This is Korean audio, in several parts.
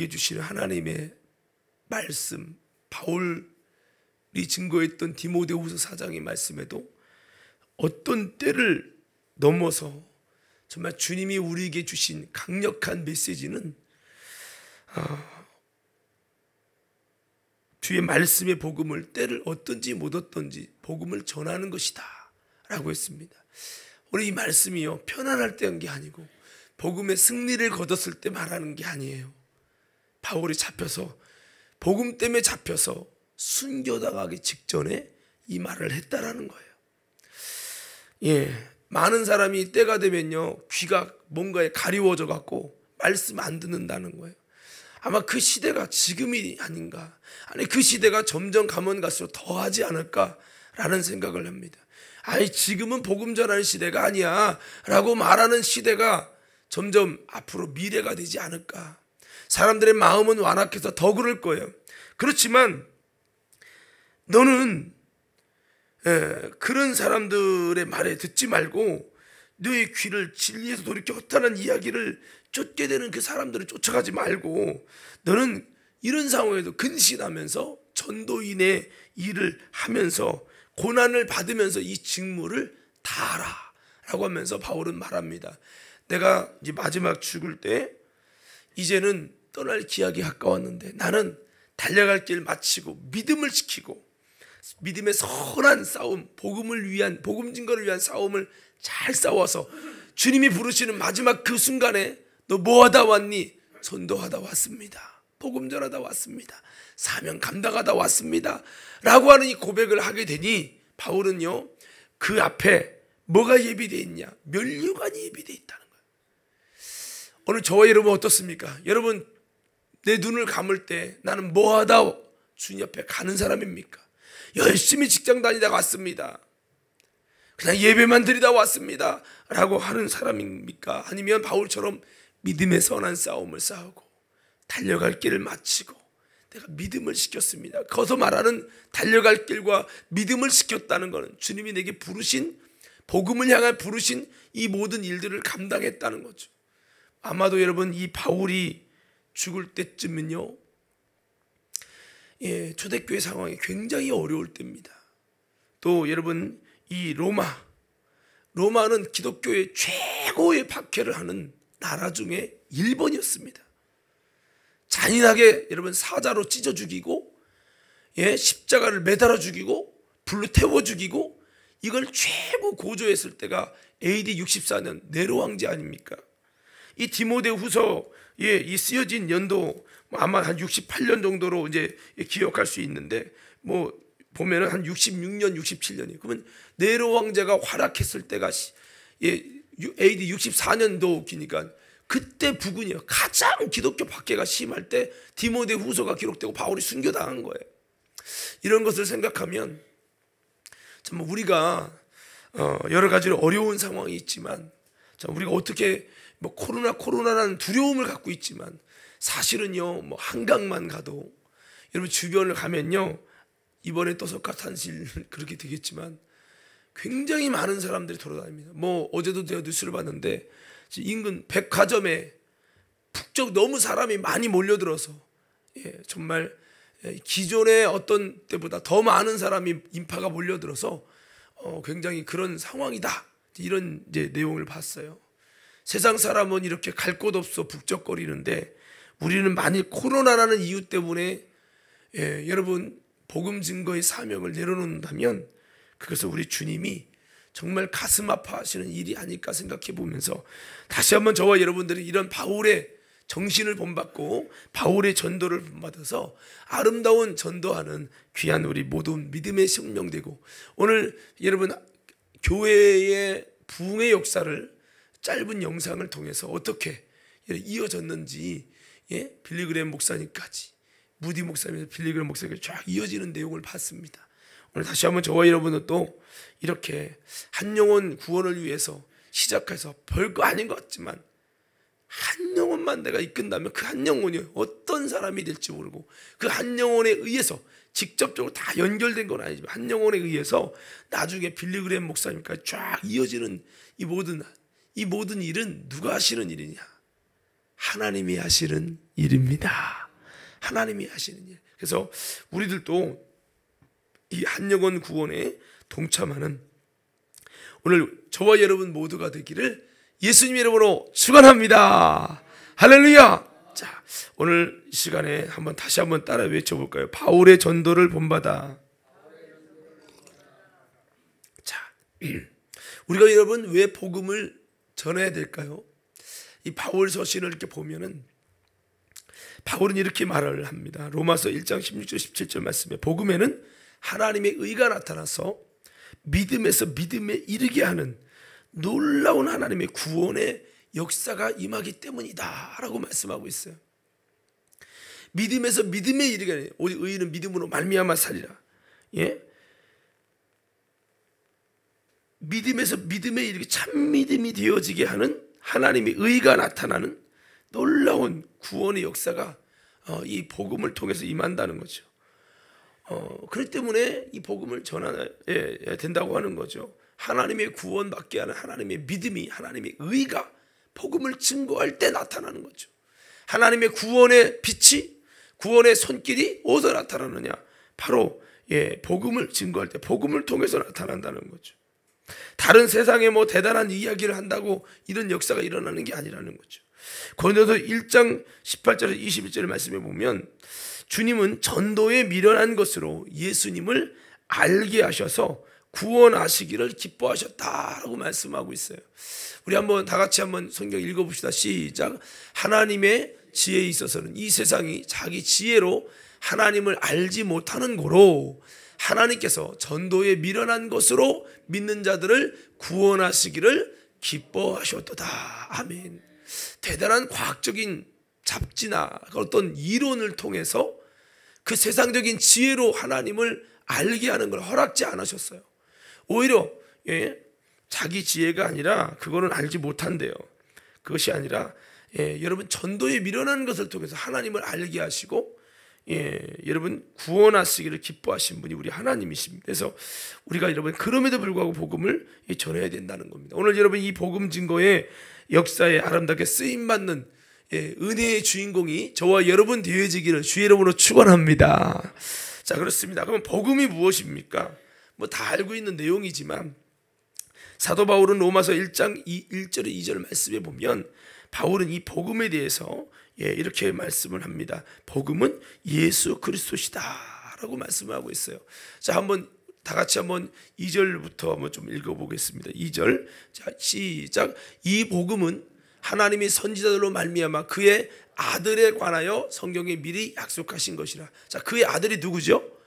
우리에게 주시는 하나님의 말씀, 바울이 증거했던 디모데후서 4장의 말씀에도 어떤 때를 넘어서 정말 주님이 우리에게 주신 강력한 메시지는 주의 말씀의 복음을 때를 어떤지 못 어떤지 복음을 전하는 것이다 라고 했습니다. 우리 이 말씀이요, 편안할 때 한 게 아니고 복음의 승리를 거뒀을 때 말하는 게 아니에요. 바울이 잡혀서, 복음 때문에 잡혀서 순교당하기 직전에 이 말을 했다라는 거예요. 많은 사람이 때가 되면요, 귀가 뭔가에 가리워져 갖고 말씀 안 듣는다는 거예요. 아마 그 시대가 지금이 아닌가, 아니 그 시대가 점점 가면 갈수록 더하지 않을까라는 생각을 합니다. 아니 지금은 복음 전하는 시대가 아니야 라고 말하는 시대가 점점 앞으로 미래가 되지 않을까. 사람들의 마음은 완악해서 더 그럴 거예요. 그렇지만 너는 그런 사람들의 말에 듣지 말고 너의 귀를 진리에서 돌이켜 허탄한 이야기를 쫓게 되는 그 사람들을 쫓아가지 말고 너는 이런 상황에도 근신하면서 전도인의 일을 하면서 고난을 받으면서 이 직무를 다하라 라고 하면서 바울은 말합니다. 내가 이제 마지막 죽을 때 이제는 떠날 기약이 가까웠는데 나는 달려갈 길 마치고 믿음을 지키고 믿음의 선한 싸움, 복음을 위한, 복음 증거를 위한 싸움을 잘 싸워서 주님이 부르시는 마지막 그 순간에 너 뭐 하다 왔니? 전도하다 왔습니다. 복음 전하다 왔습니다. 사명 감당하다 왔습니다 라고 하는 이 고백을 하게 되니 바울은요, 그 앞에 뭐가 예비되어 있냐? 면류관이 예비되어 있다는 거예요. 오늘 저와 여러분 어떻습니까? 여러분 내 눈을 감을 때 나는 뭐 하다 주님 옆에 가는 사람입니까? 열심히 직장 다니다 왔습니다. 그냥 예배만 드리다 왔습니다 라고 하는 사람입니까? 아니면 바울처럼 믿음의 선한 싸움을 싸우고 달려갈 길을 마치고 내가 믿음을 지켰습니다. 거기서 말하는 달려갈 길과 믿음을 지켰다는 것은 주님이 내게 부르신, 복음을 향한 부르신 이 모든 일들을 감당했다는 거죠. 아마도 여러분 이 바울이 죽을 때쯤은요, 초대교회 상황이 굉장히 어려울 때입니다. 또 여러분 이 로마는 기독교의 최고의 박해를 하는 나라 중에 1번이었습니다. 잔인하게 여러분 사자로 찢어 죽이고 십자가를 매달아 죽이고 불로 태워 죽이고, 이걸 최고 고조했을 때가 AD 64년 네로 황제 아닙니까? 이 디모데후서에 이 쓰여진 연도 아마 한 68년 정도로 이제 기억할 수 있는데, 뭐 보면은 한 66년, 67년이. 그러면 네로 황제가 활약했을 때가 AD 64년도기니까 그때 부근이요, 가장 기독교 박해가 심할 때 디모데후서가 기록되고 바울이 순교당한 거예요. 이런 것을 생각하면 정말 우리가 여러 가지로 어려운 상황이 있지만, 우리가 어떻게 뭐 코로나라는 두려움을 갖고 있지만, 사실은요, 뭐 한강만 가도 여러분 주변을 가면요, 이번에 또 석가탄신 그렇게 되겠지만 굉장히 많은 사람들이 돌아다닙니다. 뭐 어제도 제가 뉴스를 봤는데 인근 백화점에 북적 너무 사람이 많이 몰려들어서 정말 기존의 어떤 때보다 더 많은 사람이 인파가 몰려들어서 굉장히 그런 상황이다, 이런 이제 내용을 봤어요. 세상 사람은 이렇게 갈 곳 없어 북적거리는데 우리는 만일 코로나라는 이유 때문에 여러분 복음 증거의 사명을 내려놓는다면 그것을 우리 주님이 정말 가슴 아파하시는 일이 아닐까 생각해 보면서 다시 한번 저와 여러분들이 이런 바울의 정신을 본받고 바울의 전도를 본받아서 아름다운 전도하는 귀한 우리 모든 믿음의 생명되고, 오늘 여러분 교회의 부흥의 역사를 짧은 영상을 통해서 어떻게 이어졌는지, 빌리그레임 목사님까지, 무디 목사님에서 빌리그레임 목사님까지 쫙 이어지는 내용을 봤습니다. 오늘 다시 한번 저와 여러분은 또 이렇게 한 영혼 구원을 위해서 시작해서 별거 아닌 것 같지만 한 영혼만 내가 이끈다면 그 한 영혼이 어떤 사람이 될지 모르고, 그 한 영혼에 의해서 직접적으로 다 연결된 건 아니지만 한 영혼에 의해서 나중에 빌리그레임 목사님까지 쫙 이어지는 이 모든 일은 누가 하시는 일이냐? 하나님이 하시는 일입니다. 하나님이 하시는 일. 그래서 우리들도 이 한 영혼 구원에 동참하는 오늘 저와 여러분 모두가 되기를 예수님 이름으로 축원합니다. 할렐루야. 자, 오늘 이 시간에 다시 한번 따라 외쳐볼까요? 바울의 전도를 본받아. 자, 우리가 여러분 왜 복음을 전해야 될까요? 이 바울 서신을 이렇게 보면은 바울은 이렇게 말을 합니다. 로마서 1장 16절 17절 말씀에 복음에는 하나님의 의가 나타나서 믿음에서 믿음에 이르게 하는 놀라운 하나님의 구원의 역사가 임하기 때문이다 라고 말씀하고 있어요. 믿음에서 믿음에 이르게 하는, 오직 의인은 믿음으로 말미암아 살리라. 예? 믿음에서 믿음에 이르게 참 믿음이 되어지게 하는 하나님의 의가 나타나는 놀라운 구원의 역사가 이 복음을 통해서 임한다는 거죠. 그렇기 때문에 이 복음을 전해야 된다고 하는 거죠. 하나님의 구원받게 하는 하나님의 믿음이, 하나님의 의가 복음을 증거할 때 나타나는 거죠. 하나님의 구원의 빛이, 구원의 손길이 어디서 나타나느냐? 바로 복음을 증거할 때, 복음을 통해서 나타난다는 거죠. 다른 세상에 뭐 대단한 이야기를 한다고 이런 역사가 일어나는 게 아니라는 거죠. 고린도서 1장 18절에서 21절 말씀해 보면 주님은 전도에 미련한 것으로 예수님을 알게 하셔서 구원하시기를 기뻐하셨다라고 말씀하고 있어요. 우리 한번 다 같이 한번 성경 읽어봅시다. 시작. 하나님의 지혜에 있어서는 이 세상이 자기 지혜로 하나님을 알지 못하는 고로 하나님께서 전도에 미련한 것으로 믿는 자들을 구원하시기를 기뻐하셨도다. 아멘. 대단한 과학적인 잡지나 어떤 이론을 통해서 그 세상적인 지혜로 하나님을 알게 하는 걸 허락지 않으셨어요. 오히려 자기 지혜가 아니라 그거는 알지 못한대요. 그것이 아니라 여러분 전도에 미련한 것을 통해서 하나님을 알게 하시고 여러분 구원하시기를 기뻐하신 분이 우리 하나님이십니다. 그래서 우리가 여러분 그럼에도 불구하고 복음을 전해야 된다는 겁니다. 오늘 여러분 이 복음 증거의 역사에 아름답게 쓰임받는 은혜의 주인공이 저와 여러분 되어지기를 주의 이름으로 축원합니다. 자, 그렇습니다. 그럼 복음이 무엇입니까? 뭐 다 알고 있는 내용이지만 사도 바울은 로마서 1장 1절에 2절 말씀에 보면 바울은 이 복음에 대해서 이렇게 말씀을 합니다. 복음은 예수 그리스도시다 라고 말씀하고 있어요. 자, 한번 다 같이 한번 2절부터 한번 좀 읽어보겠습니다. 2절. 자, 시작. 이 복음은 하나님이 선지자들로 말미암아 그의 아들에 관하여 성경에 미리 약속하신 것이라. 자, 그의 아들이 누구죠?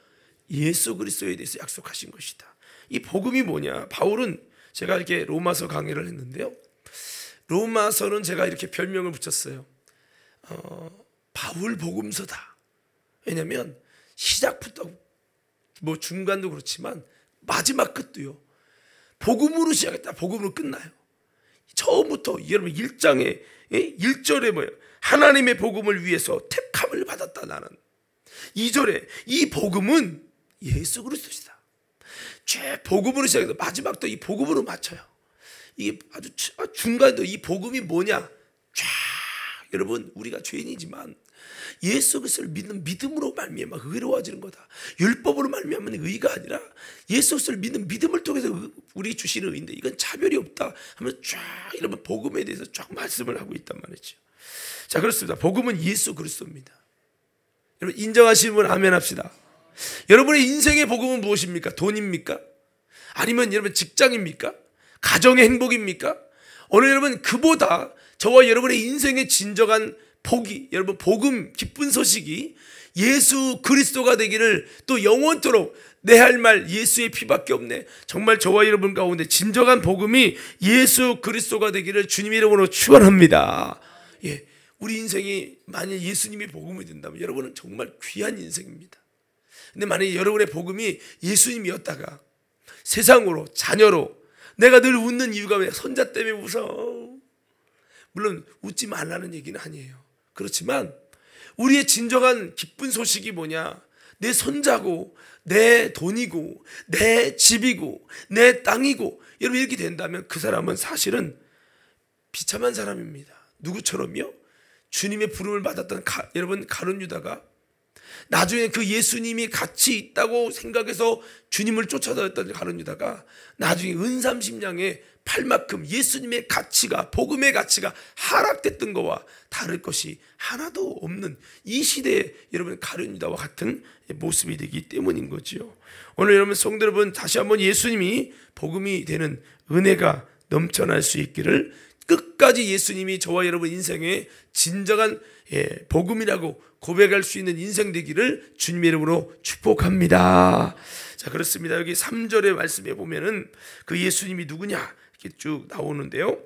예수 그리스도에 대해서 약속하신 것이다. 이 복음이 뭐냐? 바울은 제가 이렇게 로마서 강의를 했는데요. 로마서는 제가 이렇게 별명을 붙였어요. 바울 복음서다. 왜냐하면 시작부터 뭐 중간도 그렇지만 마지막 끝도요. 복음으로 시작했다. 복음으로 끝나요. 처음부터 여러분 1장에 1절에 뭐예요? 하나님의 복음을 위해서 택함을 받았다 나는. 2절에 이 복음은 예수 그리스도시다. 죄 복음으로 시작해서 마지막도 이 복음으로 맞춰요. 이게 아주 중간도 이 복음이 뭐냐? 쫙 여러분 우리가 죄인이지만 예수 그리스도를 믿는 믿음으로 말미암아 의로워지는 거다. 율법으로 말미암은 의가 아니라 예수 그리스도를 믿는 믿음을 통해서 우리 주시는 의인데 이건 차별이 없다 하면 쫙 이러면 복음에 대해서 쫙 말씀을 하고 있단 말이죠. 자, 그렇습니다. 복음은 예수 그리스도입니다. 여러분 인정하시는 분 아멘 합시다. 여러분의 인생의 복음은 무엇입니까? 돈입니까? 아니면 여러분 직장입니까? 가정의 행복입니까? 오늘 여러분 그보다 저와 여러분의 인생의 진정한 복이, 여러분 복음 기쁜 소식이 예수 그리스도가 되기를 또 영원토록 내 할 말 예수의 피밖에 없네. 정말 저와 여러분 가운데 진정한 복음이 예수 그리스도가 되기를 주님 이름으로 축원합니다. 우리 인생이 만약 예수님의 복음이 된다면 여러분은 정말 귀한 인생입니다. 근데 만약에 여러분의 복음이 예수님이었다가 세상으로 자녀로 내가 늘 웃는 이유가 왜 손자 때문에 웃어? 물론 웃지 말라는 얘기는 아니에요. 그렇지만 우리의 진정한 기쁜 소식이 뭐냐? 내 손자고 내 돈이고 내 집이고 내 땅이고 여러분 이렇게 된다면 그 사람은 사실은 비참한 사람입니다. 누구처럼요? 주님의 부름을 받았던 여러분 가룟 유다가 나중에 그 예수님이 같이 있다고 생각해서 주님을 쫓아다녔던 가룟 유다가 나중에 은삼십냥의 팔만큼 예수님의 가치가, 복음의 가치가 하락됐던 것과 다를 것이 하나도 없는 이 시대에 여러분 가룟 유다와 같은 모습이 되기 때문인 거죠. 오늘 여러분 성도 여러분, 다시 한번 예수님이 복음이 되는 은혜가 넘쳐날 수 있기를, 끝까지 예수님이 저와 여러분 인생의 진정한 복음이라고 고백할 수 있는 인생 되기를 주님의 이름으로 축복합니다. 자, 그렇습니다. 여기 3절의 말씀에 보면은 그 예수님이 누구냐 이렇게 쭉 나오는데요.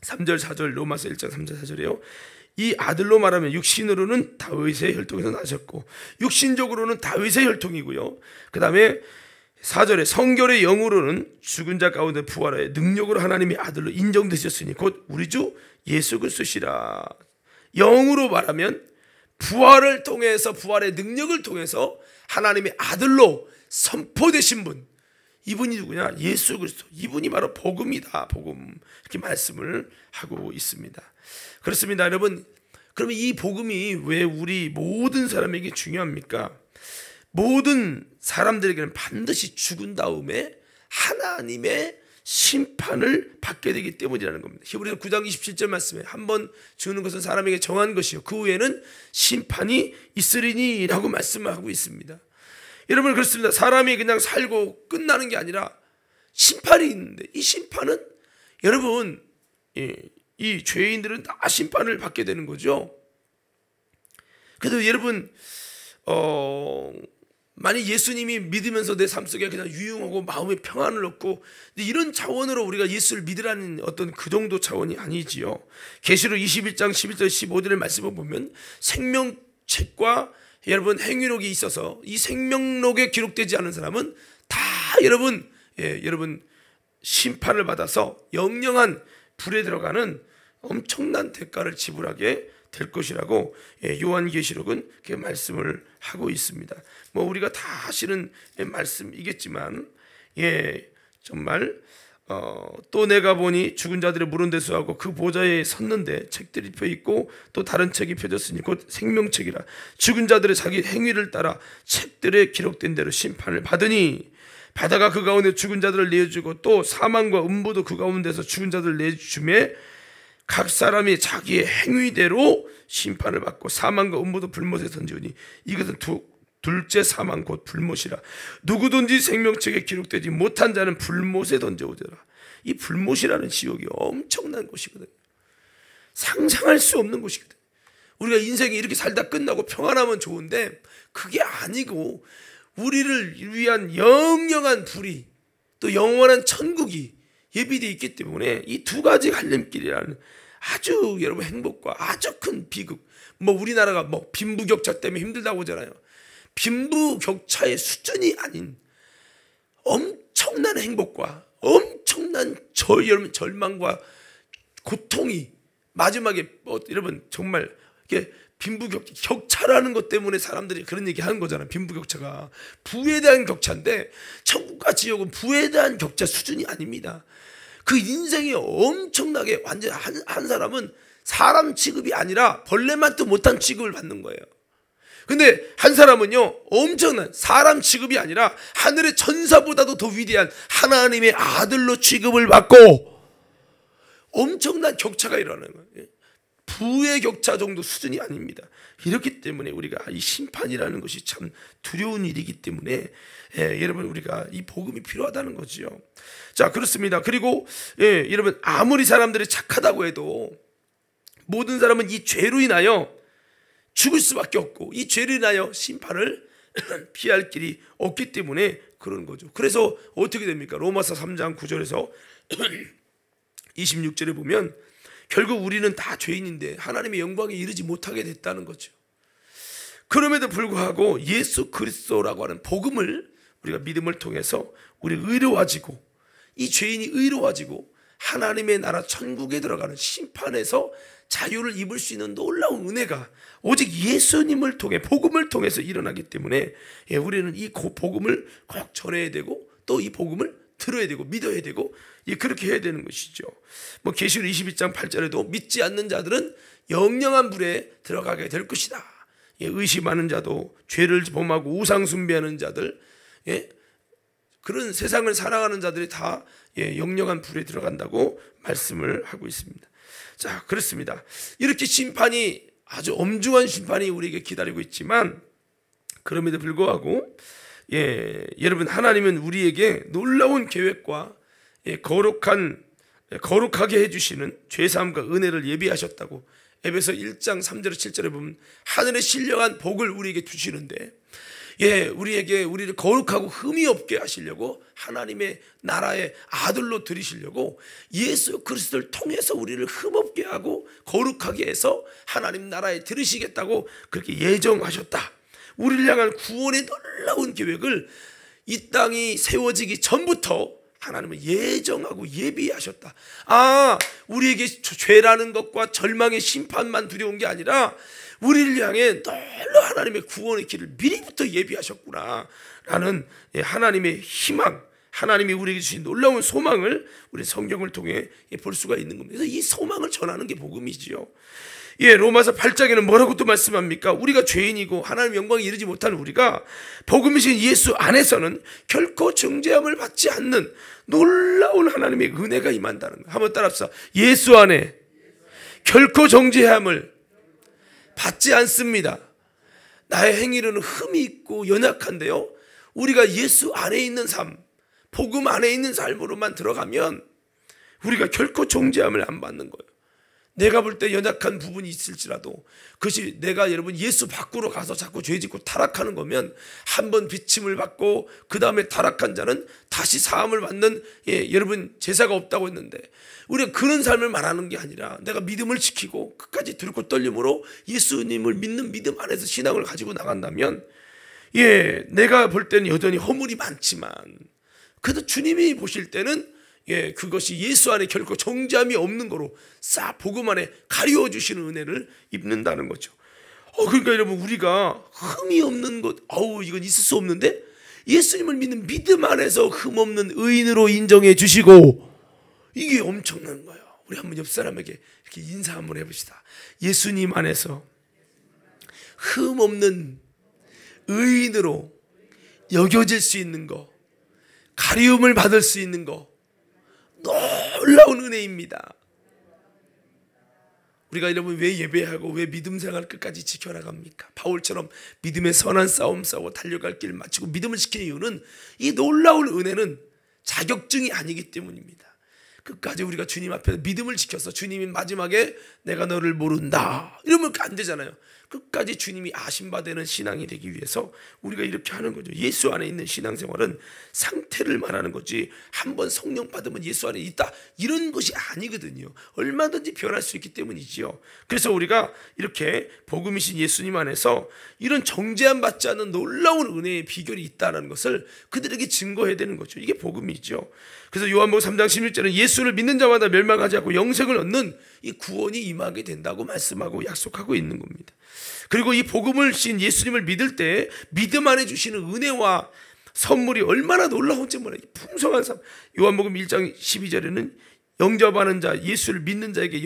3절 4절 로마서 1장 3절 4절이에요. 이 아들로 말하면 육신으로는 다윗의 혈통에서 나셨고 육신적으로는 다윗의 혈통이고요. 그 다음에 4절에 성결의 영으로는 죽은 자 가운데 부활하여 능력으로 하나님의 아들로 인정되셨으니 곧 우리 주 예수 그리스도시라. 영으로 말하면 부활을 통해서, 부활의 능력을 통해서 하나님의 아들로 선포되신 분, 이분이 누구냐? 예수 그리스도. 이분이 바로 복음이다. 복음. 이렇게 말씀을 하고 있습니다. 그렇습니다. 여러분, 그러면 이 복음이 왜 우리 모든 사람에게 중요합니까? 모든 사람들에게는 반드시 죽은 다음에 하나님의 심판을 받게 되기 때문이라는 겁니다. 히브리서 9장 27절 말씀에 한번 죽는 것은 사람에게 정한 것이요 그 후에는 심판이 있으리니 라고 말씀을 하고 있습니다. 여러분, 그렇습니다. 사람이 그냥 살고 끝나는 게 아니라 심판이 있는데, 이 심판은 여러분, 이 죄인들은 다 심판을 받게 되는 거죠. 그래도 여러분, 만약 예수님이 믿으면서 내 삶 속에 그냥 유용하고 마음의 평안을 얻고, 이런 차원으로 우리가 예수를 믿으라는 어떤 그 정도 차원이 아니지요. 계시록 21장 11절 15절의 말씀을 보면 생명책과 여러분 행위록이 있어서 이 생명록에 기록되지 않은 사람은 다 여러분 심판을 받아서 영영한 불에 들어가는 엄청난 대가를 지불하게 될 것이라고 요한계시록은 그 말씀을 하고 있습니다. 뭐 우리가 다 하시는 말씀이겠지만, 정말 또 내가 보니 죽은 자들의 물은 대수하고 그 보좌에 섰는데 책들이 펴 있고 또 다른 책이 펴졌으니 곧 생명책이라. 죽은 자들의 자기 행위를 따라 책들에 기록된 대로 심판을 받으니 바다가 그 가운데 죽은 자들을 내어주고 또 사망과 음부도 그 가운데서 죽은 자들을 내주매 각 사람이 자기의 행위대로 심판을 받고 사망과 음부도 불못에 던지오니 이것은 둘째 사망 곧 불못이라. 누구든지 생명책에 기록되지 못한 자는 불못에 던져오더라. 이 불못이라는 지옥이 엄청난 곳이거든요. 상상할 수 없는 곳이거든요. 우리가 인생이 이렇게 살다 끝나고 평안하면 좋은데 그게 아니고 우리를 위한 영영한 불이, 또 영원한 천국이 예비되어 있기 때문에 이 두 가지 갈림길이라는 아주 여러분 행복과 아주 큰 비극, 뭐 우리나라가 뭐 빈부격차 때문에 힘들다고 하잖아요. 빈부격차의 수준이 아닌 엄청난 행복과 엄청난 여러분 절망과 고통이 마지막에 여러분 정말 이게 빈부격차라는 것 때문에 사람들이 그런 얘기 하는 거잖아요. 빈부격차가 부에 대한 격차인데 천국과 지옥은 부에 대한 격차 수준이 아닙니다. 그 인생이 엄청나게 완전 한 사람은 사람 취급이 아니라 벌레만도 못한 취급을 받는 거예요. 근데 한 사람은요 엄청난 사람 취급이 아니라 하늘의 천사보다도 더 위대한 하나님의 아들로 취급을 받고 엄청난 격차가 일어나는 거예요. 부의 격차 정도 수준이 아닙니다. 이렇기 때문에 우리가 이 심판이라는 것이 참 두려운 일이기 때문에 여러분 우리가 이 복음이 필요하다는 거지요. 자, 그렇습니다. 그리고 여러분 아무리 사람들이 착하다고 해도 모든 사람은 이 죄로 인하여 죽을 수밖에 없고 이 죄로 인하여 심판을 피할 길이 없기 때문에 그런 거죠. 그래서 어떻게 됩니까? 로마서 3장 9절에서 26절에 보면 결국 우리는 다 죄인인데 하나님의 영광에 이르지 못하게 됐다는 거죠. 그럼에도 불구하고 예수 그리스도라고 하는 복음을 우리가 믿음을 통해서 우리 의로워지고 이 죄인이 의로워지고 하나님의 나라 천국에 들어가는 심판에서 자유를 입을 수 있는 놀라운 은혜가 오직 예수님을 통해 복음을 통해서 일어나기 때문에 우리는 이 복음을 꼭 전해야 되고 또 이 복음을 들어야 되고 믿어야 되고 그렇게 해야 되는 것이죠. 뭐 계시록 22장 8절에도 믿지 않는 자들은 영영한 불에 들어가게 될 것이다. 의심하는 자도, 죄를 범하고 우상 숭배하는 자들, 그런 세상을 살아가는 자들이 다 영영한 불에 들어간다고 말씀을 하고 있습니다. 자, 그렇습니다. 이렇게 심판이, 아주 엄중한 심판이 우리에게 기다리고 있지만, 그럼에도 불구하고 여러분, 하나님은 우리에게 놀라운 계획과 거룩하게 해주시는 죄사함과 은혜를 예비하셨다고 에베소 1장 3절 7절에 보면 하늘의 신령한 복을 우리에게 주시는데, 우리를 거룩하고 흠이 없게 하시려고 하나님의 나라의 아들로 들이시려고 예수 그리스도를 통해서 우리를 흠없게 하고 거룩하게 해서 하나님 나라에 들이시겠다고 그렇게 예정하셨다. 우리를 향한 구원의 놀라운 계획을 이 땅이 세워지기 전부터 하나님은 예정하고 예비하셨다. 우리에게 죄라는 것과 절망의 심판만 두려운 게 아니라 우리를 향해 놀라운 하나님의 구원의 길을 미리부터 예비하셨구나 라는 하나님의 희망, 하나님이 우리에게 주신 놀라운 소망을 우리 성경을 통해 볼 수가 있는 겁니다. 그래서 이 소망을 전하는 게 복음이지요. 로마서 8장에는 뭐라고 또 말씀합니까? 우리가 죄인이고 하나님 영광에 이르지 못하는 우리가 복음이신 예수 안에서는 결코 정죄함을 받지 않는 놀라운 하나님의 은혜가 임한다는 거예요. 한번 따라합시다. 예수 안에 결코 정죄함을 받지 않습니다. 나의 행위로는 흠이 있고 연약한데요, 우리가 예수 안에 있는 삶, 복음 안에 있는 삶으로만 들어가면 우리가 결코 정죄함을 안 받는 거예요. 내가 볼 때 연약한 부분이 있을지라도 그것이 내가 여러분 예수 밖으로 가서 자꾸 죄짓고 타락하는 거면 한번 비침을 받고 그 다음에 타락한 자는 다시 사함을 받는 여러분 제사가 없다고 했는데, 우리가 그런 삶을 말하는 게 아니라 내가 믿음을 지키고 끝까지 들고 떨림으로 예수님을 믿는 믿음 안에서 신앙을 가지고 나간다면 내가 볼 때는 여전히 허물이 많지만 그래도 주님이 보실 때는 그것이 예수 안에 결코 정죄함이 없는 거로 싹 복음 안에 가리워 주시는 은혜를 입는다는 거죠. 그러니까 여러분, 우리가 흠이 없는 것, 이건 있을 수 없는데 예수님을 믿는 믿음 안에서 흠 없는 의인으로 인정해 주시고, 이게 엄청난 거예요. 우리 한번 옆 사람에게 이렇게 인사 한번 해봅시다. 예수님 안에서 흠 없는 의인으로 여겨질 수 있는 거, 가리움을 받을 수 있는 거, 놀라운 은혜입니다. 우리가 여러분 왜 예배하고 왜 믿음 생활 끝까지 지켜나갑니까? 바울처럼 믿음의 선한 싸움 싸우고 달려갈 길 마치고 믿음을 지키는 이유는 이 놀라운 은혜는 자격증이 아니기 때문입니다. 끝까지 우리가 주님 앞에서 믿음을 지켜서 주님이 마지막에 내가 너를 모른다 이러면 안 되잖아요. 끝까지 주님이 아심받는 신앙이 되기 위해서 우리가 이렇게 하는 거죠. 예수 안에 있는 신앙생활은 상태를 말하는 거지, 한번 성령 받으면 예수 안에 있다 이런 것이 아니거든요. 얼마든지 변할 수 있기 때문이지요. 그래서 우리가 이렇게 복음이신 예수님 안에서 이런 정죄함 받지 않는 놀라운 은혜의 비결이 있다는 것을 그들에게 증거해야 되는 거죠. 이게 복음이죠. 그래서 요한복음 3장 16절은 예수를 믿는 자마다 멸망하지 않고 영생을 얻는 이 구원이 임하게 된다고 말씀하고 약속하고 있는 겁니다. 그리고 이 복음을 신 예수님을 믿을 때 믿음 안에 주시는 은혜와 선물이 얼마나 놀라운지 몰라요. 풍성한 삶. 요한복음 1장 12절에는 영접하는 자, 예수를 믿는 자에게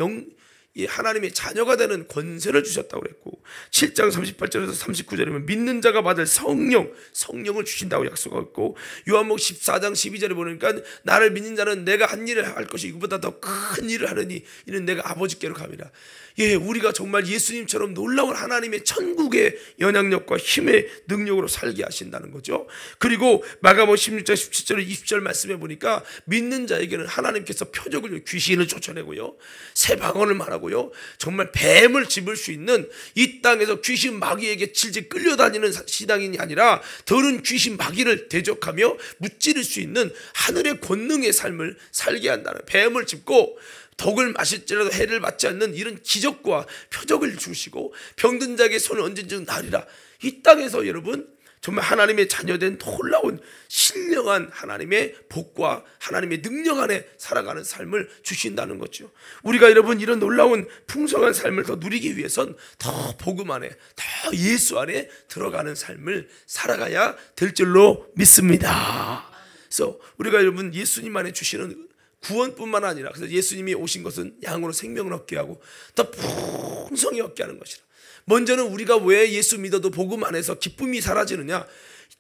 하나님의 자녀가 되는 권세를 주셨다고 그랬고, 7장 38절에서 39절에 믿는 자가 받을 성령을 주신다고 약속했고, 요한복음 14장 12절에 보니까 나를 믿는 자는 내가 한 일을 할 것이 이것보다 더 큰 일을 하느니 이는 내가 아버지께로 갑니다. 우리가 정말 예수님처럼 놀라운 하나님의 천국의 영향력과 힘의 능력으로 살게 하신다는 거죠. 그리고 마가복음 16장 17절 20절 말씀해 보니까 믿는 자에게는 하나님께서 표적을, 귀신을 쫓아내고요, 새 방언을 말하고요, 정말 뱀을 집을 수 있는, 이 땅에서 귀신 마귀에게 질질 끌려다니는 신앙인이 아니라 더러운 귀신 마귀를 대적하며 무찌를 수 있는 하늘의 권능의 삶을 살게 한다는, 뱀을 짚고 독을 마실지라도 해를 받지 않는 이런 기적과 표적을 주시고 병든 자에게 손을 얹은 날이라. 이 땅에서 여러분 정말 하나님의 자녀된 놀라운 신령한 하나님의 복과 하나님의 능력 안에 살아가는 삶을 주신다는 거죠. 우리가 여러분 이런 놀라운 풍성한 삶을 더 누리기 위해선 더 복음 안에, 더 예수 안에 들어가는 삶을 살아가야 될 줄로 믿습니다. 그래서 우리가 여러분 예수님 안에 주시는 구원뿐만 아니라, 그래서 예수님이 오신 것은 양으로 생명을 얻게 하고 더 풍성히 얻게 하는 것이라. 먼저는 우리가 왜 예수 믿어도 복음 안에서 기쁨이 사라지느냐?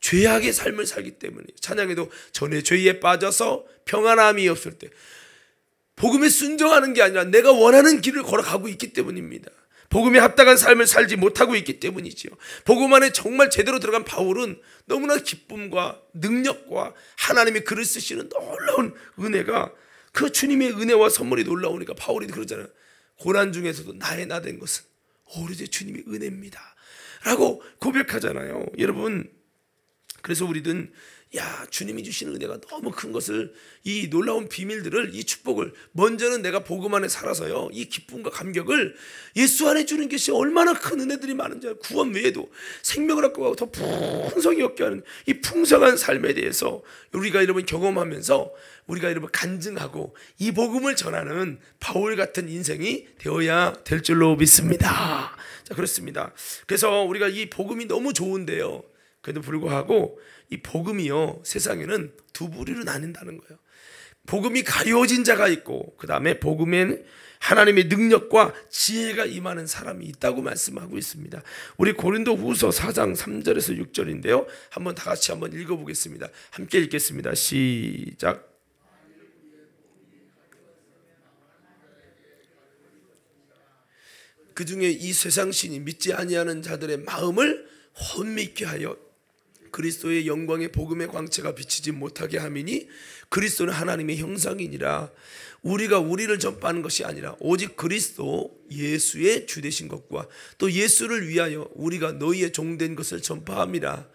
죄악의 삶을 살기 때문이에요. 찬양에도 전에 죄에 빠져서 평안함이 없을 때, 복음에 순종하는 게 아니라 내가 원하는 길을 걸어가고 있기 때문입니다. 복음에 합당한 삶을 살지 못하고 있기 때문이지요. 복음 안에 정말 제대로 들어간 바울은 너무나 기쁨과 능력과 하나님의 글을 쓰시는 놀라운 은혜가, 그 주님의 은혜와 선물이 놀라우니까 바울이 그러잖아요. 고난 중에서도 나의 나 된 것은 오로지 주님의 은혜입니다 라고 고백하잖아요. 여러분, 그래서 우리는 주님이 주시는 은혜가 너무 큰 것을, 이 놀라운 비밀들을, 이 축복을 먼저는 내가 복음 안에 살아서요, 이 기쁨과 감격을 예수 안에 주는 것이 얼마나 큰 은혜들이 많은지, 구원 외에도 생명을 얻고 가고 더 풍성히 얻게 하는 이 풍성한 삶에 대해서 우리가 여러분 경험하면서 우리가 여러분 간증하고 이 복음을 전하는 바울 같은 인생이 되어야 될 줄로 믿습니다. 자, 그렇습니다. 그래서 우리가 이 복음이 너무 좋은데요, 그래도 불구하고 이 복음이요, 세상에는 두 부류로 나뉜다는 거예요. 복음이 가려진 자가 있고, 그 다음에 복음엔 하나님의 능력과 지혜가 임하는 사람이 있다고 말씀하고 있습니다. 우리 고린도후서 4장 3절에서 6절인데요, 한번 다 같이 한번 읽어보겠습니다. 함께 읽겠습니다. 시작. 그 중에 이 세상 신이 믿지 아니하는 자들의 마음을 혼미케 하여 그리스도의 영광의 복음의 광채가 비치지 못하게 함이니, 그리스도는 하나님의 형상이니라. 우리가 우리를 전파하는 것이 아니라 오직 그리스도 예수의 주되신 것과 또 예수를 위하여 우리가 너희의 종된 것을 전파함이라.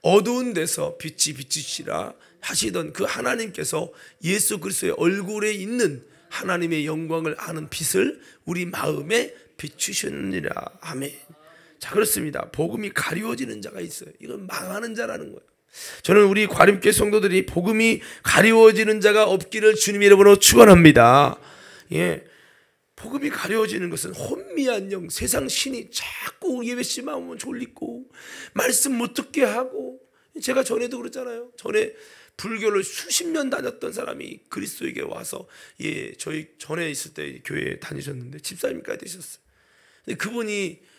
어두운 데서 빛이 비치시라 하시던 그 하나님께서 예수 그리스도의 얼굴에 있는 하나님의 영광을 아는 빛을 우리 마음에 비추셨느니라. 아멘. 자, 그렇습니다. 복음이 가리워지는 자가 있어요. 이건 망하는 자라는 거예요. 저는 우리 과림교회 성도들이 복음이 가리워지는 자가 없기를 주님의 이름으로 축원합니다. 예, 복음이 가려워지는 것은 혼미한 영, 세상 신이 자꾸 예배시만 오면 졸리고 말씀 못 듣게 하고, 제가 전에도 그랬잖아요. 전에 불교를 수십 년 다녔던 사람이 그리스도에게 와서, 저희 전에 있을 때 교회에 다니셨는데 집사님까지 되셨어요. 근데 그분이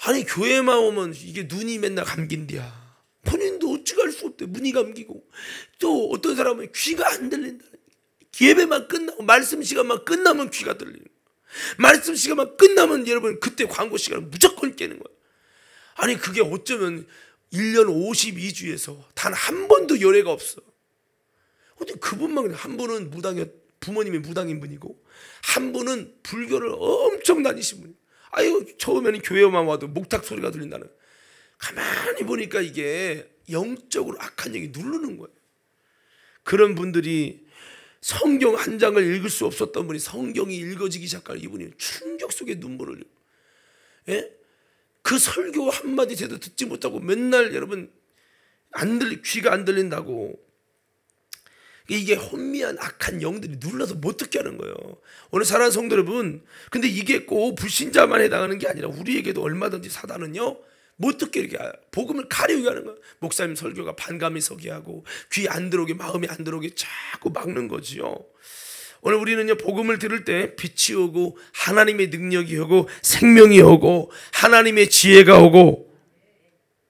아니 교회만 오면 이게 눈이 맨날 감긴디야. 본인도 어찌할 수 없대. 눈이 감기고, 또 어떤 사람은 귀가 안 들린다. 예배만 끝나고 말씀 시간만 끝나면 귀가 들리는 거예요. 말씀 시간만 끝나면 여러분 그때 광고 시간은 무조건 깨는 거예요. 아니 그게 어쩌면 1년 52주에서 단 한 번도 열애가 없어. 근데 그분만, 한 분은 부모님이 무당인 분이고 한 분은 불교를 엄청 다니신 분이에요. 아유, 처음에는 교회만 와도 목탁 소리가 들린다는. 가만히 보니까 이게 영적으로 악한 영이 누르는 거예요. 그런 분들이 성경 한 장을 읽을 수 없었던 분이 성경이 읽어지기 시작할, 이분이 충격 속에 눈물을 흘려요. 예? 그 설교 한마디 제대로 듣지 못하고 맨날 여러분 귀가 안 들린다고. 이게 혼미한 악한 영들이 눌러서 못 듣게 하는 거예요. 오늘 사랑하는 성도 여러분, 근데 이게 꼭 불신자만 해당하는 게 아니라 우리에게도 얼마든지 사단은요 못 듣게 이렇게 복음을 가려게 하는 거예요. 목사님 설교가 반감이 서게 하고 귀 안 들어오게, 마음이 안 들어오게 자꾸 막는 거지요. 오늘 우리는요 복음을 들을 때 빛이 오고 하나님의 능력이 오고 생명이 오고 하나님의 지혜가 오고,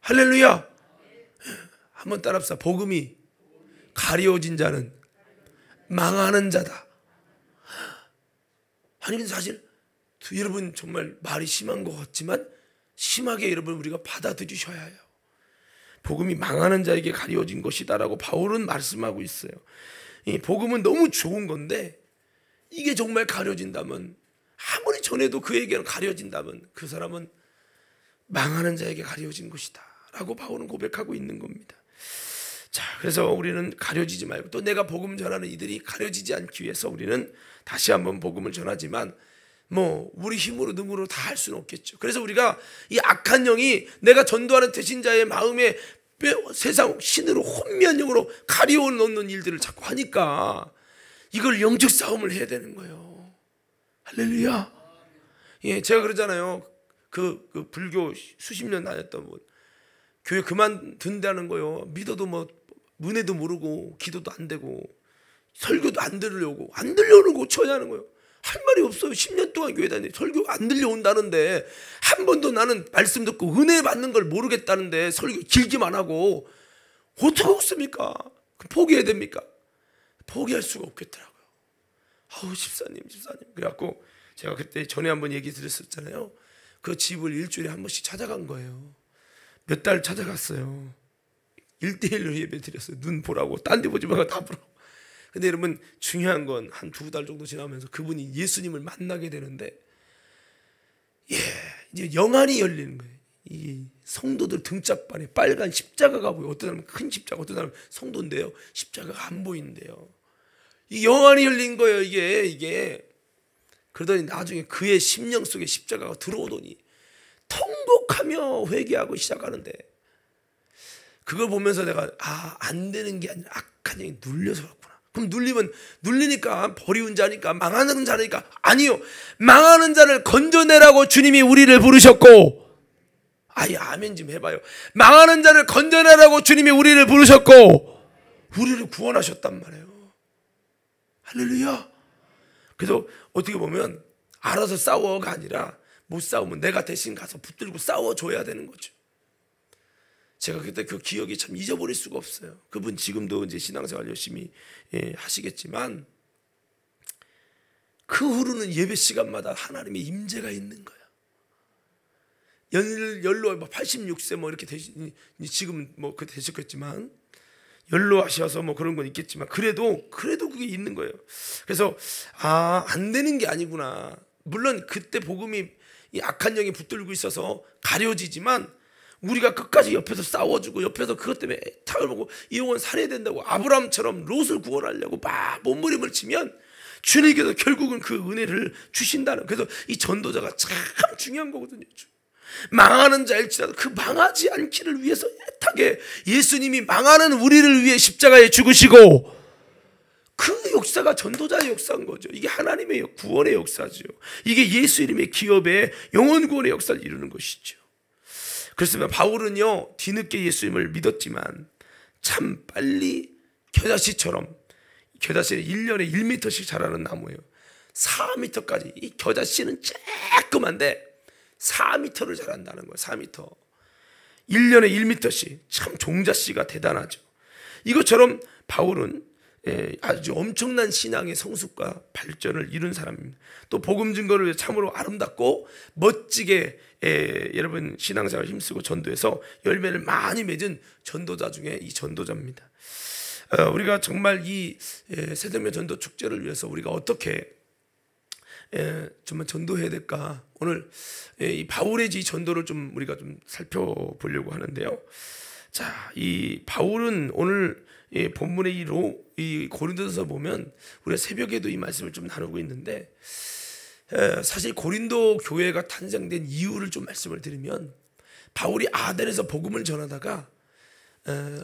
할렐루야. 한번 따라합시다. 복음이 가려워진 자는 망하는 자다. 아니 근데 사실 여러분 정말 말이 심한 것 같지만 심하게 여러분 우리가 받아들이셔야 해요. 복음이 망하는 자에게 가려워진 것이다라고 바울은 말씀하고 있어요. 이 복음은 너무 좋은 건데 이게 정말 가려진다면, 아무리 전에도 그에게는 가려진다면 그 사람은 망하는 자에게 가려진 것이다 라고 바울은 고백하고 있는 겁니다. 자, 그래서 우리는 가려지지 말고, 또 내가 복음 전하는 이들이 가려지지 않기 위해서 우리는 다시 한번 복음을 전하지만 우리 힘으로 능으로 다 할 수는 없겠죠. 그래서 우리가 이 악한 영이 내가 전도하는 대신자의 마음에 세상 신으로 혼미한 영으로 가리워 놓는 일들을 자꾸 하니까 이걸 영적 싸움을 해야 되는 거예요. 할렐루야. 예, 제가 그러잖아요. 그 불교 수십 년 다녔던 분, 교회 그만둔다는 거요. 믿어도 은혜도 모르고 기도도 안 되고 설교도 안 들려오는 거 어쩌냐는 거예요. 할 말이 없어요. 10년 동안 교회 다니는데 설교 안 들려온다는데, 한 번도 나는 말씀 듣고 은혜 받는 걸 모르겠다는데 설교 길기만 하고 어떻게 없습니까? 포기해야 됩니까? 포기할 수가 없겠더라고요. 아우 집사님. 그래갖고 제가 그때 전에 한번 얘기 드렸었잖아요. 그 집을 일주일에 한 번씩 찾아간 거예요. 몇 달 찾아갔어요. 1대1로 예배 드렸어요. 눈 보라고. 딴 데 보지 말고 다 보라고. 근데 여러분 중요한 건 한 2달 정도 지나면서 그분이 예수님을 만나게 되는데, 이제 영안이 열리는 거예요. 이 성도들 등짝반에 빨간 십자가가 보여. 어떤 사람은 큰 십자가, 어떤 사람은 성도인데요, 십자가가 안 보이는데요. 이 영안이 열린 거예요. 이게. 그러더니 나중에 그의 심령 속에 십자가가 들어오더니 통곡하며 회개하고 시작하는데, 그걸 보면서 내가 안 되는 게 아니라 악한 영이 눌려서 그렇구나. 그럼 눌리니까 버리운 자니까, 망하는 자니까. 아니요, 망하는 자를 건져내라고 주님이 우리를 부르셨고, 아멘 좀 해봐요. 망하는 자를 건져내라고 주님이 우리를 부르셨고 우리를 구원하셨단 말이에요. 할렐루야. 그래서 어떻게 보면 알아서 싸워가 아니라, 못 싸우면 내가 대신 가서 붙들고 싸워줘야 되는 거죠. 제가 그때 그 기억이 참 잊어버릴 수가 없어요. 그분 지금도 이제 신앙생활 열심히 하시겠지만, 그 후로는 예배 시간마다 하나님의 임재가 있는 거예요. 연로 86세 뭐 이렇게 되시, 지금 뭐 그 되셨겠지만, 연로하셔서 뭐 그런 건 있겠지만, 그래도 그게 있는 거예요. 그래서 안 되는 게 아니구나. 물론 그때 복음이 이 악한 영이 붙들고 있어서 가려지지만, 우리가 끝까지 옆에서 싸워주고, 옆에서 그것 때문에 탁을 보고 이 영혼 살해야 된다고 아브라함처럼 롯을 구원하려고 막 몸부림을 치면 주님께서 결국은 그 은혜를 주신다는. 그래서 이 전도자가 참 중요한 거거든요. 망하는 자일지라도 그 망하지 않기를 위해서 애타게 예수님이 망하는 우리를 위해 십자가에 죽으시고, 그 역사가 전도자의 역사인 거죠. 이게 하나님의 구원의 역사죠. 이게 예수 이름의 기업의 영혼 구원의 역사를 이루는 것이죠. 그렇습니다. 바울은요, 뒤늦게 예수님을 믿었지만 참 빨리 겨자씨처럼, 겨자씨는 1년에 1m씩 자라는 나무예요. 4m까지. 이 겨자씨는 쬐끄만데 4m를 자란다는 거예요. 4m. 1년에 1m씩. 참 종자씨가 대단하죠. 이것처럼 바울은 아주 엄청난 신앙의 성숙과 발전을 이룬 사람입니다. 또 복음 증거를 위해 참으로 아름답고 멋지게 여러분 신앙생활 힘쓰고 전도해서 열매를 많이 맺은 전도자 중에 이 전도자입니다. 우리가 정말 이 새생명 전도 축제를 위해서 우리가 어떻게 정말 전도해야 될까? 오늘 이 바울의 이 전도를 좀 우리가 좀 살펴보려고 하는데요. 자, 이 바울은 오늘 본문의 이 고린도전서 보면 우리가 새벽에도 이 말씀을 좀 나누고 있는데, 사실 고린도 교회가 탄생된 이유를 좀 말씀을 드리면, 바울이 아덴에서 복음을 전하다가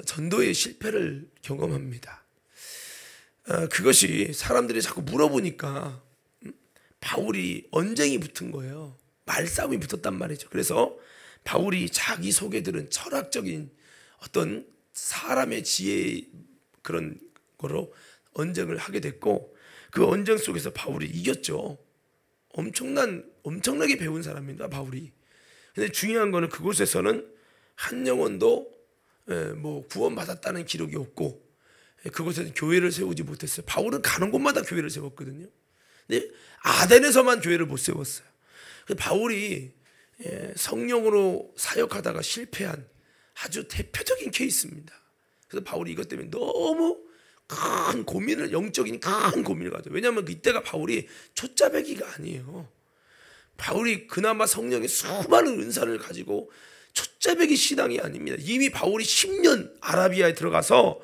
전도의 실패를 경험합니다. 그것이 사람들이 자꾸 물어보니까 바울이 언쟁이 붙은 거예요. 말싸움이 붙었단 말이죠. 그래서 바울이 자기 속에 들은 철학적인 어떤 사람의 지혜, 그런 거로 언쟁을 하게 됐고, 그 언쟁 속에서 바울이 이겼죠. 엄청나게 배운 사람입니다, 바울이. 근데 중요한 거는 그곳에서는 한 영혼도 뭐 구원받았다는 기록이 없고, 그곳에서 교회를 세우지 못했어요. 바울은 가는 곳마다 교회를 세웠거든요. 근데 아덴에서만 교회를 못 세웠어요. 바울이 성령으로 사역하다가 실패한 아주 대표적인 케이스입니다. 그래서 바울이 이것 때문에 너무 큰 고민을, 영적인 큰 고민을 가져요. 왜냐하면 이때가 바울이 초짜배기가 아니에요. 바울이 그나마 성령의 수많은 은사를 가지고 초짜배기 신앙이 아닙니다. 이미 바울이 10년 아라비아에 들어가서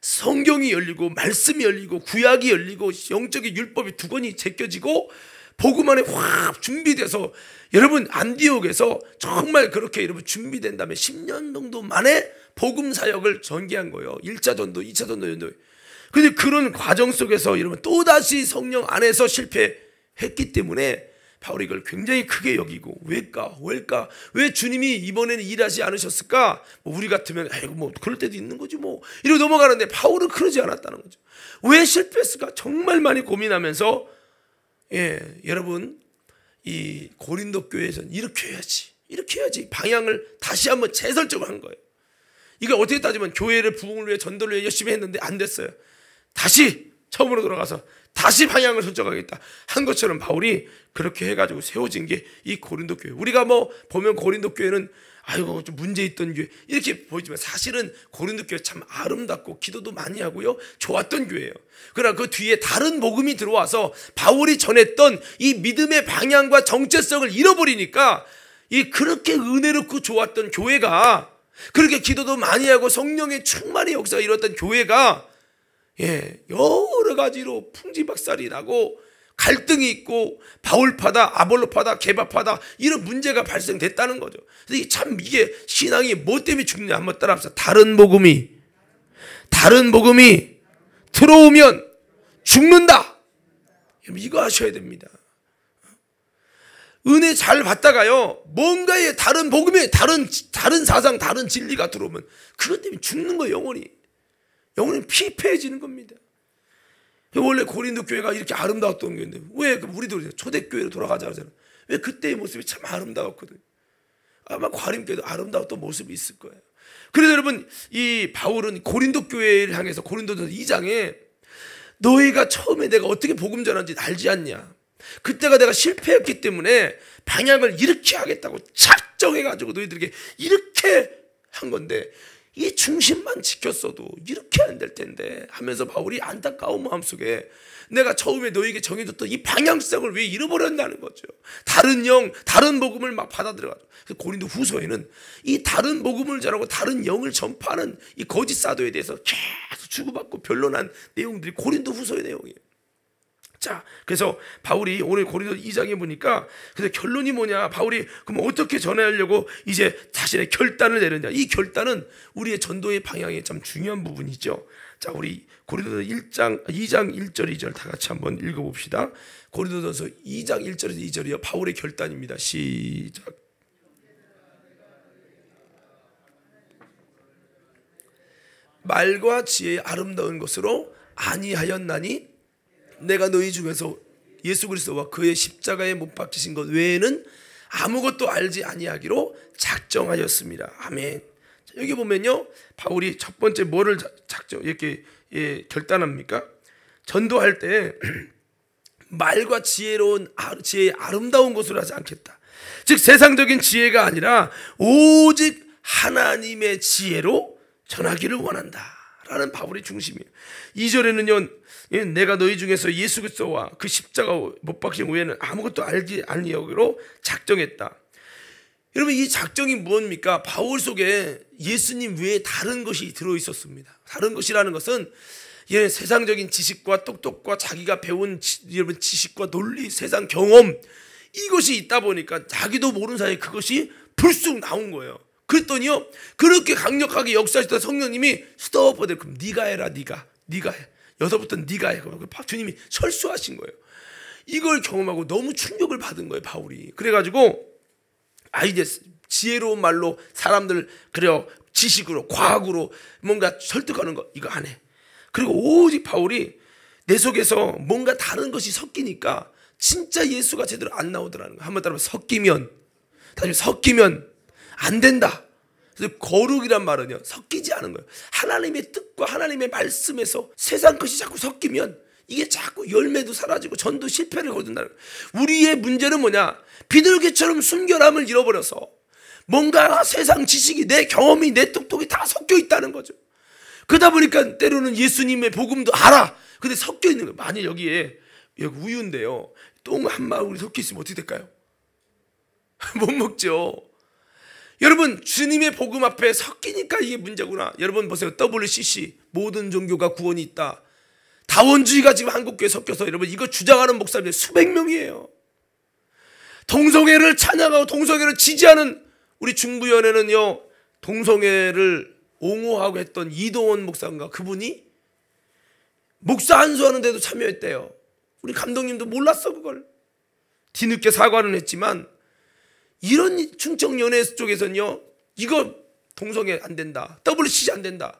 성경이 열리고 말씀이 열리고 구약이 열리고 영적인 율법이 두 권이 제껴지고 복음 안에 확 준비돼서, 여러분 안디옥에서 정말 그렇게 여러분 준비된 다음에 10년 정도 만에 복음 사역을 전개한 거예요. 1차 전도, 2차 전도. 근데 그런 과정 속에서 여러분 또다시 성령 안에서 실패했기 때문에 바울이 이걸 굉장히 크게 여기고 왜일까? 왜 주님이 이번에는 일하지 않으셨을까? 뭐 우리 같으면 아이고 뭐 그럴 때도 있는 거지 뭐 이러고 넘어가는데 바울은 그러지 않았다는 거죠. 왜 실패했을까? 정말 많이 고민하면서 여러분 이 고린도 교회에서는 이렇게 해야지 방향을 다시 한번 재설정을 한 거예요. 이걸 어떻게 따지면 교회를 부흥을 위해 전도를 위해 열심히 했는데 안 됐어요. 다시 처음으로 돌아가서 다시 방향을 설정하겠다 한 것처럼 바울이 그렇게 해가지고 세워진 게 이 고린도 교회. 우리가 뭐 보면 고린도 교회는 아이고 좀 문제 있던 교회 이렇게 보이지만 사실은 고린도 교회 참 아름답고 기도도 많이 하고요 좋았던 교회예요. 그러나 그 뒤에 다른 복음이 들어와서 바울이 전했던 이 믿음의 방향과 정체성을 잃어버리니까 이 그렇게 은혜롭고 좋았던 교회가, 그렇게 기도도 많이 하고 성령의 충만의 역사가 이뤘던 교회가 여러 가지로 풍지박살이 나고 갈등이 있고 바울파다 아볼로파다 케바파다 이런 문제가 발생됐다는 거죠. 그래서 참 이게 신앙이 뭐 때문에 죽느냐 한번 따라합시다. 다른 복음이 들어오면 죽는다. 이거 아셔야 됩니다. 은혜 잘 받다가요 뭔가의 다른 복음에 다른 사상 다른 진리가 들어오면 그것 때문에 죽는 거예요. 영혼이 피폐해지는 겁니다. 원래 고린도 교회가 이렇게 아름다웠던 교회인데 왜 우리도 초대교회로 돌아가자 하잖아요. 왜 그때의 모습이 참 아름다웠거든요. 아마 과림교회도 아름다웠던 모습이 있을 거예요. 그래서 여러분 이 바울은 고린도 교회를 향해서 고린도전서 2장에 너희가 처음에 내가 어떻게 복음 전하는지 알지 않냐. 그때가 내가 실패했기 때문에 방향을 이렇게 하겠다고 작정해가지고 너희들에게 이렇게 한 건데 이 중심만 지켰어도 이렇게 안 될 텐데 하면서 바울이 안타까운 마음속에 내가 처음에 너에게 정해줬던 이 방향성을 왜 잃어버렸다는 거죠. 다른 복음을 막 받아들여가지고 고린도 후서에는 이 다른 복음을 전하고 다른 영을 전파하는 이 거짓 사도에 대해서 계속 주고받고 변론한 내용들이 고린도 후서의 내용이에요. 자, 그래서 바울이 오늘 고린도 2장에 보니까 그래서 결론이 뭐냐? 바울이 그럼 어떻게 전하려고 이제 자신의 결단을 내렸냐? 이 결단은 우리의 전도의 방향에 참 중요한 부분이죠. 자, 우리 고린도서 2장 1절 2절 다 같이 한번 읽어봅시다. 고린도전서 2장 1절에서 2절이요 바울의 결단입니다. 시작. 말과 지혜의 아름다운 것으로 아니하였나니 내가 너희 중에서 예수 그리스도와 그의 십자가에 못 박히신 것 외에는 아무것도 알지 아니하기로 작정하였습니다. 아멘. 자, 여기 보면요 바울이 첫 번째 뭐를 이렇게 결단합니까? 전도할 때 말과 지혜의 아름다운 것으로 하지 않겠다. 즉 세상적인 지혜가 아니라 오직 하나님의 지혜로 전하기를 원한다 라는 바울의 중심이에요. 2절에는요 내가 너희 중에서 예수 그리스도와 그 십자가 못 박힌 후에는 아무것도 알지 아니하기로 작정했다. 여러분 이 작정이 뭡니까? 바울 속에 예수님 외에 다른 것이 들어있었습니다. 다른 것이라는 것은 세상적인 지식과 똑똑과 자기가 배운 여러분 지식과 논리, 세상 경험 이것이 있다 보니까 자기도 모르는 사이에 그것이 불쑥 나온 거예요. 그랬더니요 그렇게 강력하게 역사하시던 성령님이 스톱. 그럼 네가 해라. 네가 해. 여서부터 네가 해. 주님이 철수하신 거예요. 이걸 경험하고 너무 충격을 받은 거예요 바울이. 그래가지고 이제 지혜로운 말로 사람들 지식으로 과학으로 뭔가 설득하는 거 이거 안 해. 그리고 오직 바울이 내 속에서 뭔가 다른 것이 섞이니까 진짜 예수가 제대로 안 나오더라는 거예요. 한번 따라서 섞이면 안 된다. 그래서 거룩이란 말은요 섞이지 않은 거예요. 하나님의 뜻과 하나님의 말씀에서 세상 것이 자꾸 섞이면 이게 자꾸 열매도 사라지고 전도 실패를 거둔다는 거예요. 우리의 문제는 뭐냐? 비둘기처럼 순결함을 잃어버려서 뭔가 세상 지식이 내 경험이 내 똑똑이 다 섞여 있다는 거죠. 그러다 보니까 때로는 예수님의 복음도 알아. 근데 섞여 있는 거예요. 만약 여기 우유인데요 똥 한 방울이 섞여 있으면 어떻게 될까요? 못 먹죠. 여러분 주님의 복음 앞에 섞이니까 이게 문제구나. 여러분 보세요. WCC 모든 종교가 구원이 있다. 다원주의가 지금 한국교회에 섞여서 여러분 이거 주장하는 목사님들 수백 명이에요. 동성애를 찬양하고 동성애를 지지하는 우리 중부연회는요 동성애를 옹호하고 했던 이동원 목사인가 그분이 목사 안수하는데도 참여했대요. 우리 감독님도 몰랐어 그걸. 뒤늦게 사과는 했지만 이런 충청연예 쪽에서는요, 이거 동성애 안 된다, WCC 안 된다,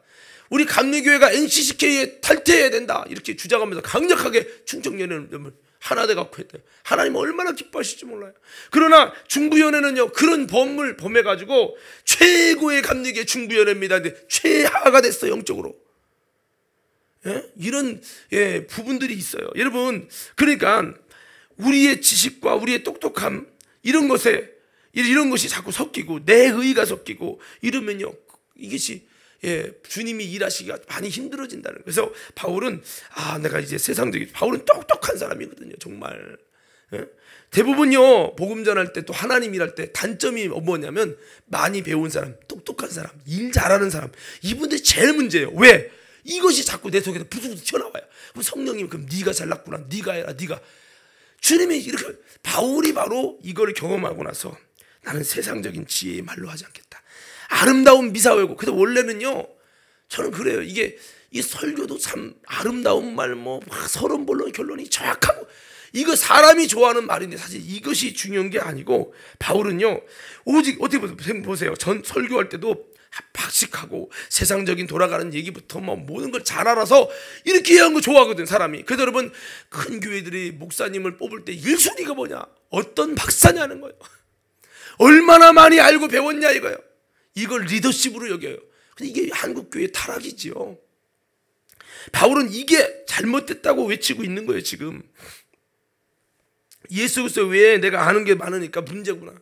우리 감리교회가 NCCK에 탈퇴해야 된다, 이렇게 주장하면서 강력하게 충청연예는 하나 돼 갖고 했대요. 하나님 얼마나 기뻐하실지 몰라요. 그러나 중부연회는요, 그런 범을 범해가지고 최고의 감리교회 중부연회입니다. 근데 최하가 됐어요, 영적으로. 예? 이런 부분들이 있어요, 여러분. 그러니까 우리의 지식과 우리의 똑똑함, 이런 것이 자꾸 섞이고 내 의가 섞이고 이러면요, 이것이 주님이 일하시기가 많이 힘들어진다는 거예요. 그래서 바울은 내가 이제 세상적인, 바울은 똑똑한 사람이거든요, 정말. 대부분요, 복음 전할 때 또 하나님 일할 때 단점이 뭐냐면 많이 배운 사람, 똑똑한 사람, 일 잘하는 사람, 이분들이 제일 문제예요. 왜? 이것이 자꾸 내 속에서 부스부스 튀어나와요. 그럼 성령님이, 그럼 네가 잘났구나, 네가 해라, 네가. 주님이 이렇게, 바울이 바로 이걸 경험하고 나서 나는 세상적인 지혜의 말로 하지 않겠다, 아름다운 미사회고. 근데 원래는요, 저는 그래요. 이 설교도 참 아름다운 말, 서론본론 결론이 정확하고, 이거 사람이 좋아하는 말인데 사실 이것이 중요한 게 아니고, 바울은요, 오직 어떻게 보세요. 전 설교할 때도 박식하고 세상적인 돌아가는 얘기부터 모든 걸 잘 알아서 이렇게 얘기하는 거 좋아하거든, 사람이. 그래서 여러분, 큰 교회들이 목사님을 뽑을 때 1순위가 뭐냐? 어떤 박사냐는 거예요. 얼마나 많이 알고 배웠냐 이거예요. 이걸 리더십으로 여겨요. 근데 이게 한국교회의 타락이지요. 바울은 이게 잘못됐다고 외치고 있는 거예요, 지금. 예수 그리스도 외에 내가 아는 게 많으니까 문제구나.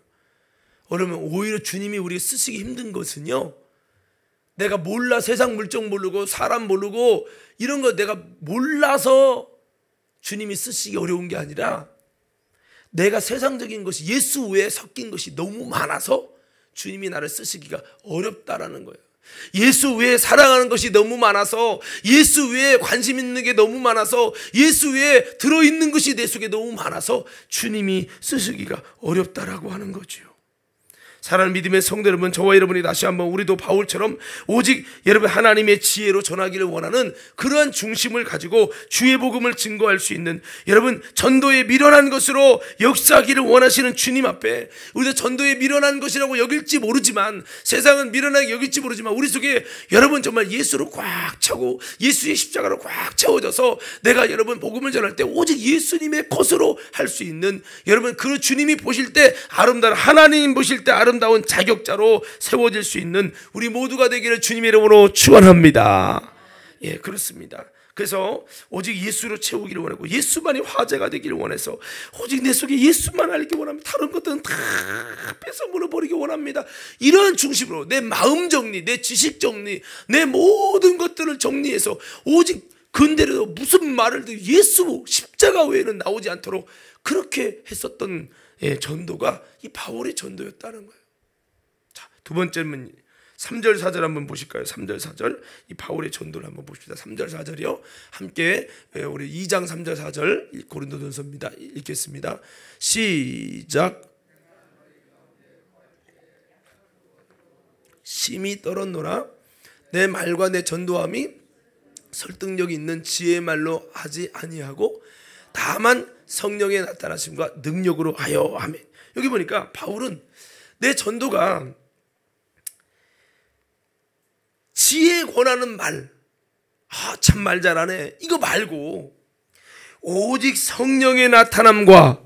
그러면 오히려 주님이 우리가 쓰시기 힘든 것은요, 내가 몰라, 세상 물정 모르고 사람 모르고 이런 거 내가 몰라서 주님이 쓰시기 어려운 게 아니라, 내가 세상적인 것이 예수 외에 섞인 것이 너무 많아서 주님이 나를 쓰시기가 어렵다라는 거예요. 예수 외에 사랑하는 것이 너무 많아서, 예수 외에 관심 있는 게 너무 많아서, 예수 외에 들어있는 것이 내 속에 너무 많아서 주님이 쓰시기가 어렵다라고 하는 거죠. 사랑하는 믿음의 성도 여러분, 저와 여러분이 다시 한번 우리도 바울처럼 오직 여러분 하나님의 지혜로 전하기를 원하는 그러한 중심을 가지고 주의 복음을 증거할 수 있는, 여러분 전도에 미련한 것으로 역사하기를 원하시는 주님 앞에, 우리도 전도에 미련한 것이라고 여길지 모르지만, 세상은 미련하게 여길지 모르지만, 우리 속에 여러분 정말 예수로 꽉 차고 예수의 십자가로 꽉 채워져서 내가 여러분 복음을 전할 때 오직 예수님의 것으로 할 수 있는, 여러분 그 주님이 보실 때 아름다운, 하나님 보실 때 아름다운 자격자로 세워질 수 있는 우리 모두가 되기를 주님의 이름으로 축원합니다. 예, 그렇습니다. 그래서 오직 예수로 채우기를 원하고 예수만이 화제가 되기를 원해서 오직 내 속에 예수만 알기 원합니다. 다른 것들은 다 뺏어 물어버리기 원합니다. 이러한 중심으로 내 마음 정리, 내 지식 정리, 내 모든 것들을 정리해서 오직 근대로 무슨 말을 해도 예수 십자가 외에는 나오지 않도록 그렇게 했었던 전도가 이 바울의 전도였다는 거예요. 자, 두 번째는 3절 4절 한번 보실까요? 3절 4절, 이 바울의 전도를 한번 보십시다. 3절 4절이요. 함께 우리 2장 3절 4절 고린도전서입니다. 읽겠습니다. 시작. 심히 떨었노라. 내 말과 내 전도함이 설득력이 있는 지혜의 말로 하지 아니하고 다만 성령의 나타나심과 능력으로 하여. 아멘. 여기 보니까 바울은 내 전도가 지혜 권하는 말, 참 말 잘하네, 이거 말고 오직 성령의 나타남과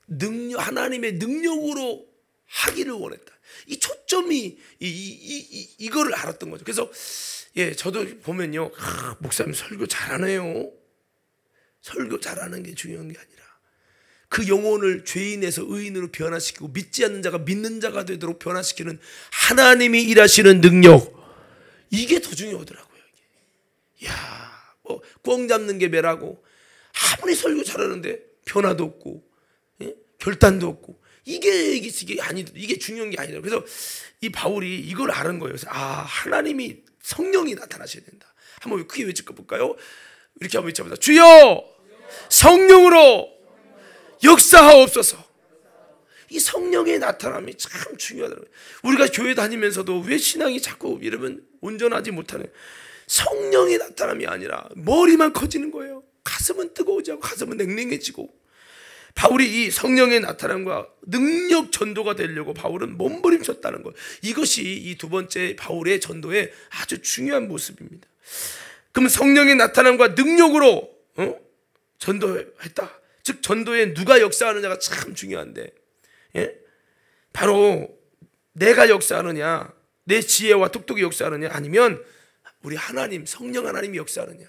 능력, 하나님의 능력으로 하기를 원했다. 이 초점이 이거를 알았던 거죠. 그래서 저도 보면요, 목사님 설교 잘하네요. 설교 잘하는 게 중요한 게 아니라 그 영혼을 죄인에서 의인으로 변화시키고 믿지 않는 자가 믿는 자가 되도록 변화시키는 하나님이 일하시는 능력, 이게 더 중요하더라고요. 야, 꽝 잡는 게 매라고 아무리 설교 잘하는데 변화도 없고 결단도 없고 이게 중요한 게 아니다. 그래서 이 바울이 이걸 아는 거예요. 그래서 하나님이 성령이 나타나셔야 된다. 한번 크게 외쳐 볼까요? 이렇게 한번 외쳐보자. 주여 성령으로 역사하옵소서. 이 성령의 나타남이 참 중요하더라고요. 우리가 교회 다니면서도 왜 신앙이 자꾸 이러면 온전하지 못하는, 성령의 나타남이 아니라 머리만 커지는 거예요. 가슴은 뜨거워지고 가슴은 냉랭해지고 바울이 이 성령의 나타남과 능력 전도가 되려고 바울은 몸부림쳤다는 것. 이것이 이 두 번째 바울의 전도의 아주 중요한 모습입니다. 그럼 성령의 나타남과 능력으로 전도했다. 즉 전도에 누가 역사하느냐가 참 중요한데, 바로 내가 역사하느냐, 내 지혜와 뚝뚝이 역사하느냐, 아니면 우리 하나님, 성령 하나님이 역사하느냐.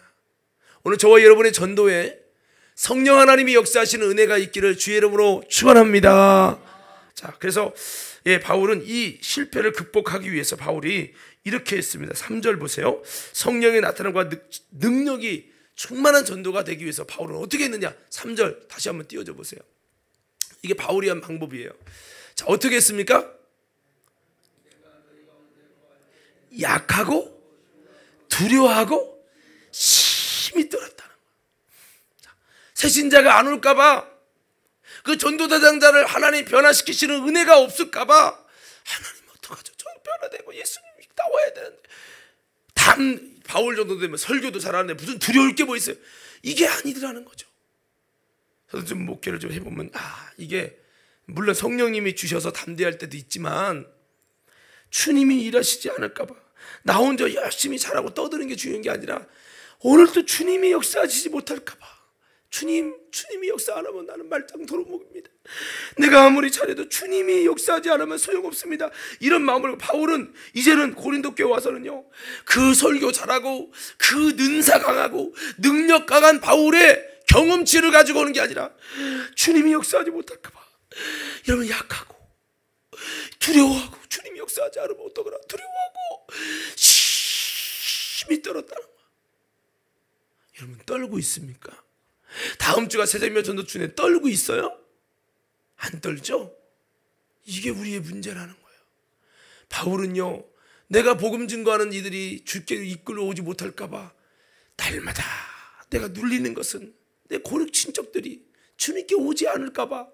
오늘 저와 여러분의 전도에 성령 하나님이 역사하시는 은혜가 있기를 주의 이름으로 축원합니다. 자, 그래서 바울은 이 실패를 극복하기 위해서 바울이 이렇게 했습니다. 3절 보세요. 성령의 나타남과 능력이 충만한 전도가 되기 위해서 바울은 어떻게 했느냐. 3절 다시 한번 띄워줘 보세요. 이게 바울이 한 방법이에요. 자, 어떻게 했습니까? 약하고 두려워하고 심히 떨었다는 거예요. 새신자가 안 올까봐, 그 전도대장자를 하나님 변화시키시는 은혜가 없을까봐, 하나님 어떡하죠? 저 변화되고 예수님 나와야 되는데, 바울 정도 되면 설교도 잘하는데 무슨 두려울 게 뭐 있어요? 이게 아니더라는 거죠. 저도 좀 목회를 좀 해보면, 이게 물론 성령님이 주셔서 담대할 때도 있지만 주님이 일하시지 않을까봐, 나 혼자 열심히 잘하고 떠드는 게 중요한 게 아니라 오늘도 주님이 역사하시지 못할까봐, 주님이 역사 안 하면 나는 말짱 도루묵입니다. 내가 아무리 잘해도 주님이 역사하지 않으면 소용없습니다. 이런 마음으로 바울은 이제는 고린도 교회 와서는요, 그 설교 잘하고 그 능사 강하고 능력 강한 바울의 경험치를 가지고 오는 게 아니라 주님이 역사하지 못할까봐 여러분 약하고 두려워하고, 주님이 역사하지 않으면 어떡하나 두려워하고 심히 떨었다는 거야. 여러분 떨고 있습니까? 다음 주가 새생명 전도주에 떨고 있어요? 안 떨죠? 이게 우리의 문제라는 거예요. 바울은요, 내가 복음 증거하는 이들이 주께 이끌어 오지 못할까봐 날마다 내가 눌리는 것은 내 고륙 친척들이 주님께 오지 않을까봐,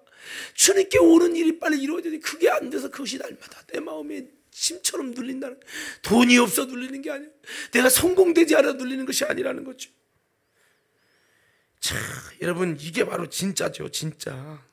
주님께 오는 일이 빨리 이루어져야 돼. 그게 안 돼서 그것이 날마다 내 마음에 심처럼 눌린다는, 돈이 없어 눌리는 게 아니야, 내가 성공되지 않아 눌리는 것이 아니라는 거죠. 자, 여러분 이게 바로 진짜죠, 진짜.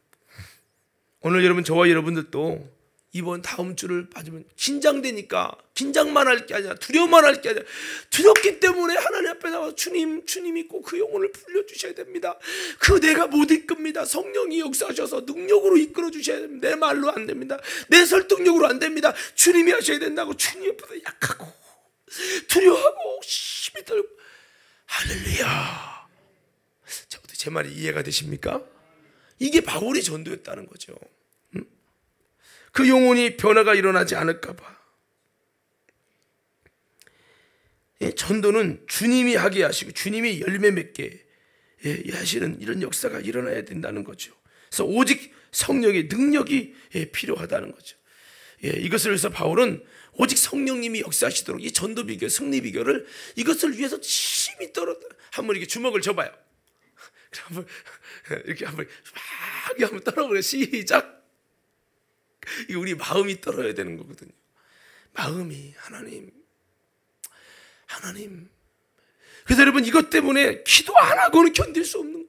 오늘 여러분 저와 여러분들도 이번 다음 주를 맞으면 긴장되니까 긴장만 할 게 아니라 두려워만 할 게 아니라, 두렵기 때문에 하나님 앞에 나와서 주님이 꼭 그 영혼을 불려주셔야 됩니다. 그 내가 못 이끕니다. 성령이 역사하셔서 능력으로 이끌어 주셔야 됩니다. 내 말로 안 됩니다. 내 설득력으로 안 됩니다. 주님이 하셔야 된다고. 주님 옆에서 약하고 두려워하고 심히 떨고, 할렐루야. 제 말이 이해가 되십니까? 이게 바울의 전도였다는 거죠. 그 영혼이 변화가 일어나지 않을까봐. 전도는 주님이 하게 하시고 주님이 열매 맺게 하시는 이런 역사가 일어나야 된다는 거죠. 그래서 오직 성령의 능력이 필요하다는 거죠. 이것을 위해서 바울은 오직 성령님이 역사하시도록 이 전도 비결, 승리 비결을 이것을 위해서 심히 떨었다. 한번 이렇게 주먹을 줘봐요. 한번 이렇게 한번 떨어버려. 시작. 이게 우리 마음이 떨어야 되는 거거든요. 마음이 하나님. 그래서 여러분 이것 때문에 기도 안 하고는 견딜 수 없는 거예요.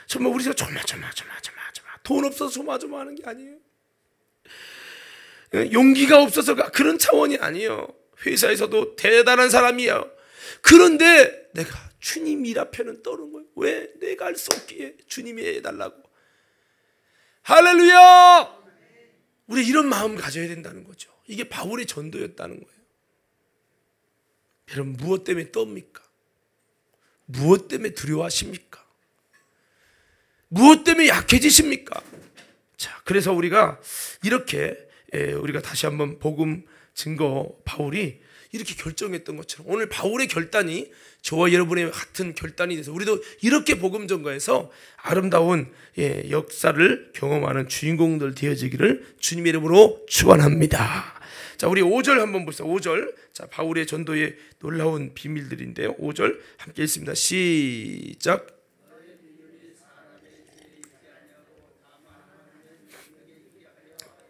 정말 우리가 조마조마 돈 없어서 조마조마하는 게 아니에요. 용기가 없어서 그런 차원이 아니에요. 회사에서도 대단한 사람이에요. 그런데 내가 주님 일 앞에는 떠는 거예요. 왜? 내가 할 수 없기에 주님이 해달라고. 할렐루야! 우리 이런 마음 가져야 된다는 거죠. 이게 바울의 전도였다는 거예요. 여러분 무엇 때문에 떱니까? 무엇 때문에 두려워하십니까? 무엇 때문에 약해지십니까? 자, 그래서 우리가 이렇게 우리가 다시 한번 복음 증거 바울이 이렇게 결정했던 것처럼 오늘 바울의 결단이 저와 여러분의 같은 결단이 돼서 우리도 이렇게 복음 전가해서 아름다운 역사를 경험하는 주인공들 되어지기를 주님의 이름으로 축원합니다. 자, 우리 5절 한번 보세요. 5절. 자, 바울의 전도의 놀라운 비밀들인데요. 5절 함께 읽습니다. 시작.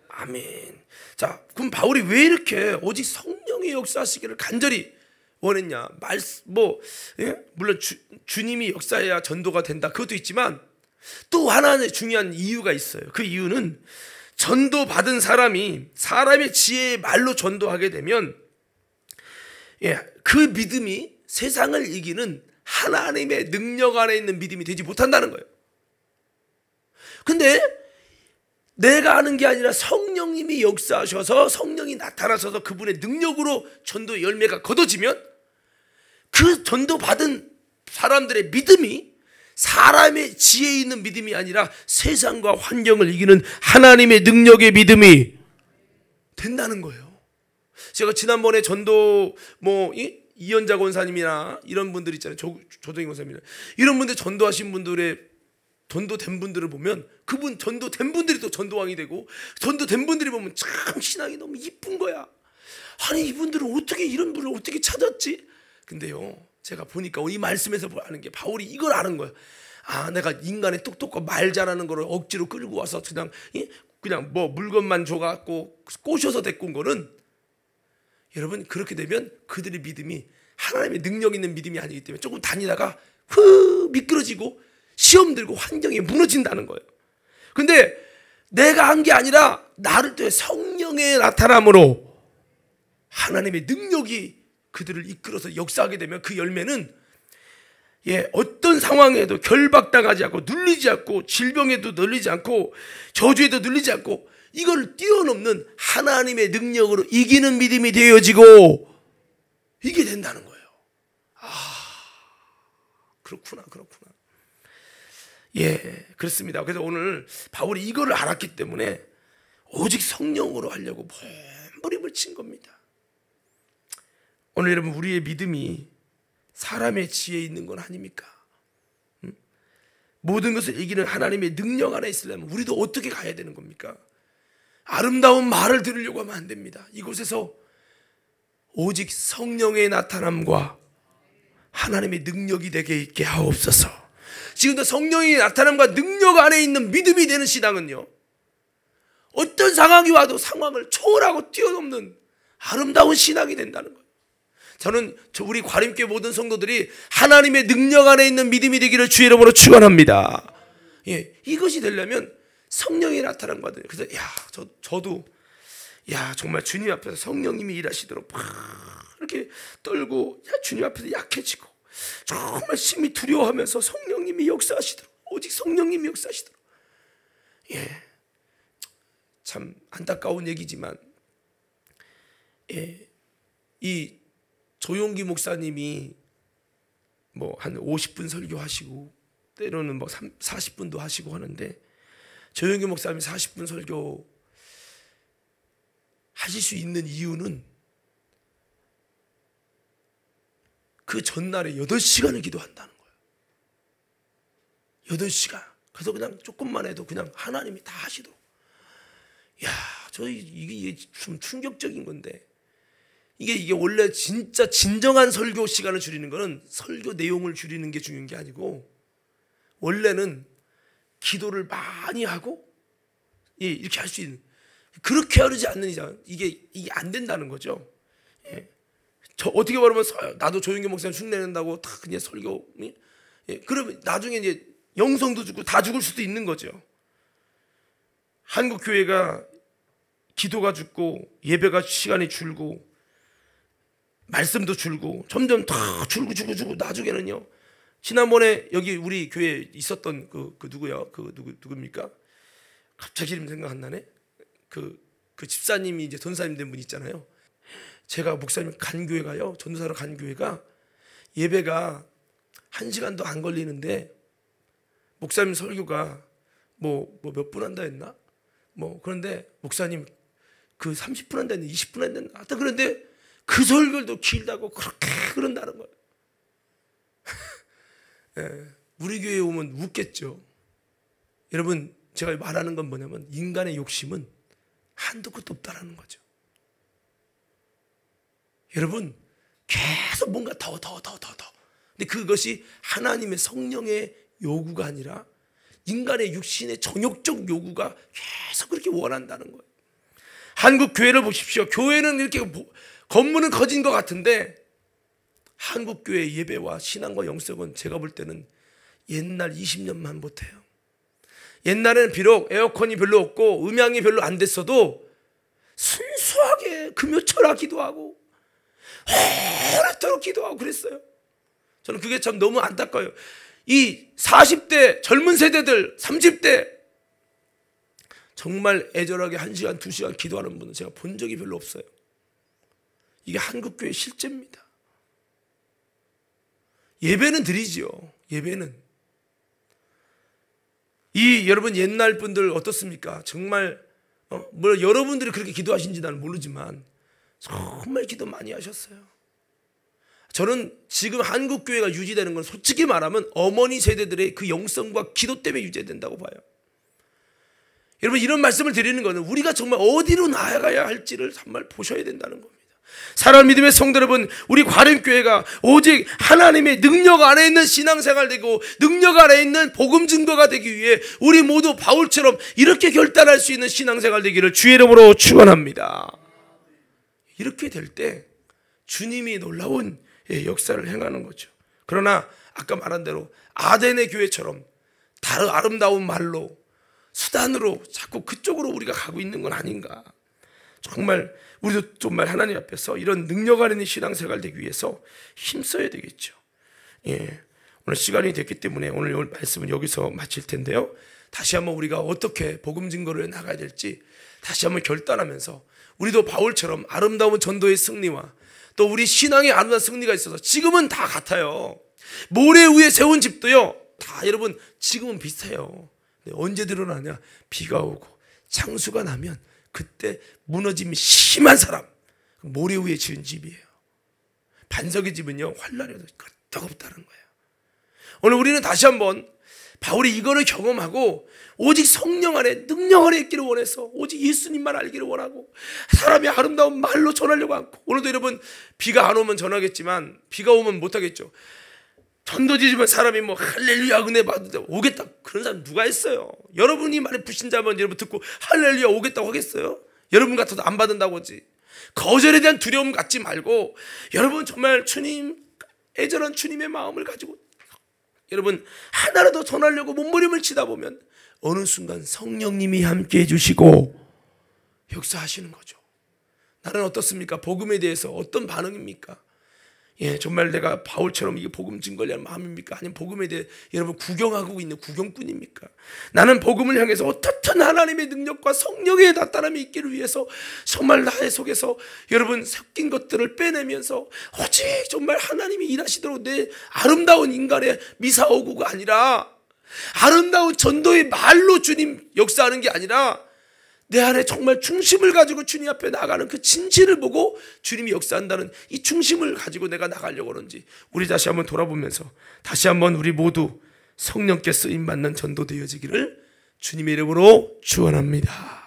아멘. 자, 그럼 바울이 왜 이렇게 오직 성령의 역사하시기를 간절히 원했냐? 물론 주님이 역사해야 전도가 된다. 그것도 있지만 또 하나의 중요한 이유가 있어요. 그 이유는 전도받은 사람이 사람의 지혜의 말로 전도하게 되면 그 믿음이 세상을 이기는 하나님의 능력 안에 있는 믿음이 되지 못한다는 거예요. 근데 내가 하는 게 아니라 성령님이 역사하셔서 성령이 나타나셔서 그분의 능력으로 전도의 열매가 거둬지면 그 전도받은 사람들의 믿음이 사람의 지혜 있는 믿음이 아니라 세상과 환경을 이기는 하나님의 능력의 믿음이 된다는 거예요. 제가 지난번에 전도 이현자 권사님이나 이런 분들 있잖아요. 조동희 권사님이나 이런 분들 전도하신 분들의 전도된 분들을 보면 그분 전도된 분들이 또 전도왕이 되고 전도된 분들이 보면 참 신앙이 너무 이쁜 거야. 아니 이분들은 어떻게 이런 분을 어떻게 찾았지? 근데요 제가 보니까 이 말씀에서 아는 게 바울이 이걸 아는 거예요. 아 내가 인간의 똑똑한 말 잘하는 거를 억지로 끌고 와서 그냥 뭐 물건만 줘갖고 꼬셔서 데리고 온 거는 여러분 그렇게 되면 그들의 믿음이 하나님의 능력 있는 믿음이 아니기 때문에 조금 다니다가 미끄러지고 시험 들고 환경이 무너진다는 거예요. 근데 내가 한 게 아니라 나를 통해 성령의 나타남으로 하나님의 능력이 그들을 이끌어서 역사하게 되면 그 열매는 어떤 상황에도 결박당하지 않고 눌리지 않고 질병에도 눌리지 않고 저주에도 눌리지 않고 이걸 뛰어넘는 하나님의 능력으로 이기는 믿음이 되어지고 이게 된다는 거예요. 그렇구나. 그렇습니다. 그래서 오늘 바울이 이거를 알았기 때문에 오직 성령으로 하려고 몸부림을 친 겁니다. 오늘 여러분 우리의 믿음이 사람의 지혜에 있는 건 아닙니까? 모든 것을 이기는 하나님의 능력 안에 있으려면 우리도 어떻게 가야 되는 겁니까? 아름다운 말을 들으려고 하면 안 됩니다. 이곳에서 오직 성령의 나타남과 하나님의 능력이 되게 있게 하옵소서. 지금도 성령의 나타남과 능력 안에 있는 믿음이 되는 신앙은요 어떤 상황이 와도 상황을 초월하고 뛰어넘는 아름다운 신앙이 된다는 거예요. 저는 우리 과림교회 모든 성도들이 하나님의 능력 안에 있는 믿음이 되기를 주의 이름으로 축원합니다. 이것이 되려면 성령이 나타난 거거든요. 그래서 저도 정말 주님 앞에서 성령님이 일하시도록 막 이렇게 떨고 주님 앞에서 약해지고 정말 심히 두려워하면서 성령님이 역사하시도록 오직 성령님이 역사하시도록 참 안타까운 얘기지만 이 조용기 목사님이 뭐 한 50분 설교하시고 때로는 뭐 40분도 하시고 하는데 조용기 목사님이 40분 설교 하실 수 있는 이유는 그 전날에 8시간을 기도한다는 거예요. 8시간. 그래서 그냥 조금만 해도 그냥 하나님이 다 하시도록. 이게 좀 충격적인 건데 이게 원래 진짜 진정한 설교 시간을 줄이는 거는 설교 내용을 줄이는 게 중요한 게 아니고 원래는 기도를 많이 하고 이렇게 할 수 있는 그렇게 하지 않는 이상 이게 안 된다는 거죠. 저 어떻게 말하면 나도 조용기 목사님 흉내낸다고 다 그냥 설교 그러면 나중에 이제 영성도 죽고 다 죽을 수도 있는 거죠. 한국 교회가 기도가 죽고 예배가 시간이 줄고 말씀도 줄고 점점 다 줄고 나중에는요. 지난번에 여기 우리 교회에 있었던 그 누굽니까? 갑자기 이름 생각 안 나네. 그 집사님이 이제 전사님 된 분 있잖아요. 제가 목사님 간 교회가요. 전도사로 간 교회가 예배가 1시간도 안 걸리는데 목사님 설교가 뭐 몇 분 한다 했나? 그런데 목사님 그 30분 한다 했나? 20분 한다 했나? 하여튼 그런데 그 설교도 길다고 그렇게 그런다는 거예요. 우리 교회에 오면 웃겠죠. 여러분 제가 말하는 건 뭐냐면 인간의 욕심은 한도 끝도 없다라는 거죠. 여러분 계속 뭔가 더 근데 그것이 하나님의 성령의 요구가 아니라 인간의 육신의 정욕적 요구가 계속 그렇게 원한다는 거예요. 한국 교회를 보십시오. 교회는 이렇게 건물은 커진 것 같은데 한국 교회 예배와 신앙과 영성은 제가 볼 때는 옛날 20년만 못해요. 옛날에는 비록 에어컨이 별로 없고 음향이 별로 안 됐어도 순수하게 금요철야 기도하고 오랫도록 기도하고 그랬어요. 저는 그게 참 너무 안타까워요. 이 40대 젊은 세대들 30대 정말 애절하게 1시간 2시간 기도하는 분은 제가 본 적이 별로 없어요. 이게 한국교회 실제입니다. 예배는 드리지요. 예배는. 이 여러분 옛날 분들 어떻습니까? 정말 뭐 여러분들이 그렇게 기도하신지 나는 모르지만 정말 기도 많이 하셨어요. 저는 지금 한국교회가 유지되는 건 솔직히 말하면 어머니 세대들의 그 영성과 기도 때문에 유지된다고 봐요. 여러분 이런 말씀을 드리는 것은 우리가 정말 어디로 나아가야 할지를 정말 보셔야 된다는 겁니다. 사랑하는 믿음의 성도 여러분, 우리 과림교회가 오직 하나님의 능력 안에 있는 신앙생활 되고 능력 안에 있는 복음 증거가 되기 위해 우리 모두 바울처럼 이렇게 결단할 수 있는 신앙생활 되기를 주의 이름으로 축원합니다. 이렇게 될 때 주님이 놀라운 역사를 행하는 거죠. 그러나 아까 말한 대로 아덴의 교회처럼 다른 아름다운 말로 수단으로 자꾸 그쪽으로 우리가 가고 있는 건 아닌가. 정말 우리도 정말 하나님 앞에서 이런 능력 안에 있는 신앙생활 되기 위해서 힘써야 되겠죠. 오늘 시간이 됐기 때문에 오늘 말씀은 여기서 마칠 텐데요. 다시 한번 우리가 어떻게 복음 증거를 나가야 될지 다시 한번 결단하면서 우리도 바울처럼 아름다운 전도의 승리와 또 우리 신앙의 아름다운 승리가 있어서 지금은 다 같아요. 모래 위에 세운 집도요 다 여러분 지금은 비슷해요. 언제 드러나냐? 비가 오고 창수가 나면 그때 무너짐이 심한 사람, 모래 위에 지은 집이에요. 반석의 집은요 환란이 와도 끄떡없다는 거예요. 오늘 우리는 다시 한번 바울이 이거를 경험하고 오직 성령 안에 능력 안에 있기를 원해서 오직 예수님만 알기를 원하고 사람이 아름다운 말로 전하려고 않고, 오늘도 여러분 비가 안 오면 전하겠지만 비가 오면 못하겠죠. 전도지지만 사람이 뭐 할렐루야 은혜 받으다 오겠다 그런 사람 누가 있어요? 여러분이 만약 불신자면 여러분 듣고 할렐루야 오겠다고 하겠어요? 여러분 같아도 안 받는다고 하지. 거절에 대한 두려움 갖지 말고 여러분 정말 주님, 애절한 주님의 마음을 가지고 여러분 하나라도 전하려고 몸부림을 치다 보면 어느 순간 성령님이 함께 해주시고 역사하시는 거죠. 나는 어떻습니까? 복음에 대해서 어떤 반응입니까? 정말 내가 바울처럼 이게 복음 증거를 하는 마음입니까? 아니면 복음에 대해 여러분 구경하고 있는 구경꾼입니까? 나는 복음을 향해서 어떻든 하나님의 능력과 성령의 나타남이 있기를 위해서 정말 나의 속에서 여러분 섞인 것들을 빼내면서 오직 정말 하나님이 일하시도록 내 아름다운 인간의 미사오구가 아니라 아름다운 전도의 말로 주님 역사하는 게 아니라 내 안에 정말 중심을 가지고 주님 앞에 나가는 그 진실을 보고 주님이 역사한다는 이 중심을 가지고 내가 나가려고 하는지 우리 다시 한번 돌아보면서 다시 한번 우리 모두 성령께 쓰임받는 전도 되어지기를 주님의 이름으로 축원합니다.